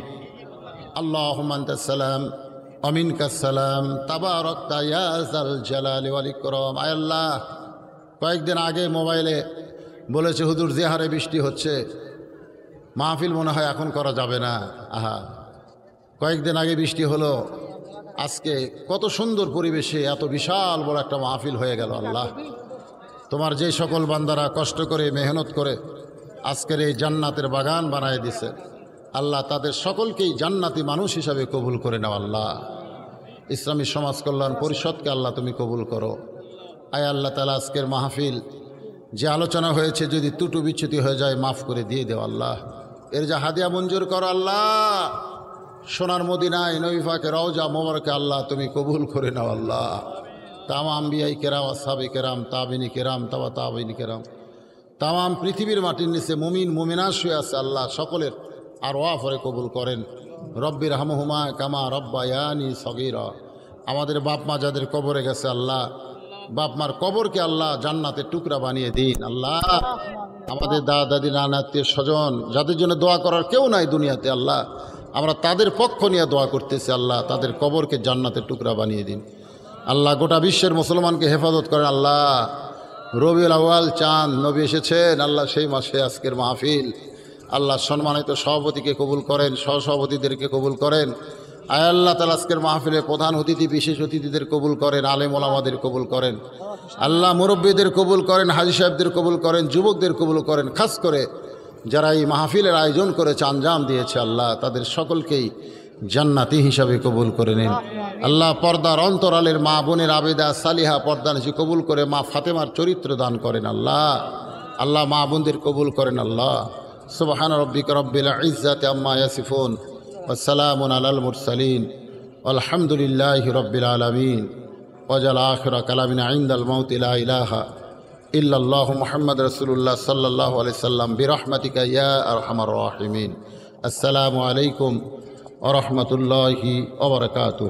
[SPEAKER 1] আল্লাহুম্মা আনতাস সালাম আমিনকাস সালাম তাবারাকতা ইয়া যাল জালালি ওয়াল ইকরাম। আয় আল্লাহ, কয়েকদিন আগে মোবাইলে বলেছে হুজুর যে হারে বৃষ্টি হচ্ছে মাহফিল মনে হয় এখন করা যাবে না। আহা, কয়েকদিন আগে বৃষ্টি হলো, আজকে কত সুন্দর পরিবেশে এত বিশাল বড় একটা মাহফিল হয়ে গেল। আল্লাহ, তোমার যে সকল বান্দারা কষ্ট করে মেহনত করে আজকের এই জান্নাতের বাগান বানায় দিছে, আল্লাহ তাদের সকলকেই জান্নাতি মানুষ হিসাবে কবুল করে নাও। আল্লাহ, ইসলামী সমাজ কল্যাণ পরিষদকে আল্লাহ তুমি কবুল করো। আয় আল্লাহ তাআলা, আজকের মাহফিল যে আলোচনা হয়েছে যদি ত্রুটি বিচ্যুতি হয়ে যায় মাফ করে দিয়ে দেও আল্লাহ। এর যা হাদিয়া মঞ্জুর করো আল্লাহ। সোনার মদিনায় নবী পাকের রওজা মোবারকে আল্লাহ তুমি কবুল করে নাও আল্লাহ। তাম আম্বিয়াই কেরাম, আসহাবে কেরাম, তাবিনী কেরাম, তাবা তাবিনী কেরাম, তাম পৃথিবীর মাটির নিচে মুমিন মুমিনা শুয়ে আছে আল্লাহ, সকলের আর ওয়াফরে কবুল করেন। রব্বির হামহুমা কামা রব্বায়ানি সগীরা। আমাদের বাপ মা যাদের কবরে গেছে আল্লাহ, বাপ মার কবরকে আল্লাহ জান্নাতের টুকরা বানিয়ে দিন আল্লাহ। আমাদের দাদা দাদি নানা আত্মীয় স্বজন যাদের জন্য দোয়া করার কেউ নাই দুনিয়াতে আল্লাহ, আমরা তাদের পক্ষ নিয়ে দোয়া করতেছি। আল্লাহ তাদের কবরকে জান্নাতের টুকরা বানিয়ে দিন। আল্লাহ গোটা বিশ্বের মুসলমানকে হেফাজত করেন। আল্লাহ রবিউল আউয়াল চাঁদ নবী এসেছেন, আল্লাহ সেই মাসে আজকের মাহফিল আল্লাহ সম্মানিত সভাপতিকে কবুল করেন, সহসভাপতিদেরকে কবুল করেন। আয় আল্লাহ তাআলা আজকের মাহফিলে প্রধান অতিথি বিশেষ অতিথিদের কবুল করেন, আলেম ওলামাদের কবুল করেন, আল্লাহ মুরব্বীদের কবুল করেন, হাজী সাহেবদের কবুল করেন, যুবকদের কবুল করেন। খাস করে যারা এই মাহফিলের আয়োজন করেছে, আঞ্জাম দিয়েছে, আল্লাহ তাদের সকলকেই জান্নাতি হিসাবে কবুল করে নিন। আল্লাহ পর্দার অন্তরালের মা বোনের আবেদা সালিহা পর্দানসি কবুল করে মা ফাতেমার চরিত্র দান করেন। আল্লাহ মা বোনদের কবুল করেন। আল্লাহ সুবহান রাব্বিকা রাব্বিল ইজ্জাতি আম্মা ইয়াসিফুন ওয়া সালামুন আলাল মুরসালিন আলহামদুলিল্লাহি রাব্বিল আলামিন ওয়াজাল আখিরা কালামিনা ইনদাল মাউতি লা ইলাহা ইল্লাল্লাহু মুহাম্মাদুর রাসূলুল্লাহ সাল্লাল্লাহু আলাইহি সাল্লাম বিরহমাতিকা ইয়া আরহামার রাহিমিন। আসসালামু আলাইকুম ওয়া রাহমাতুল্লাহি ওয়া বারাকাতুহু।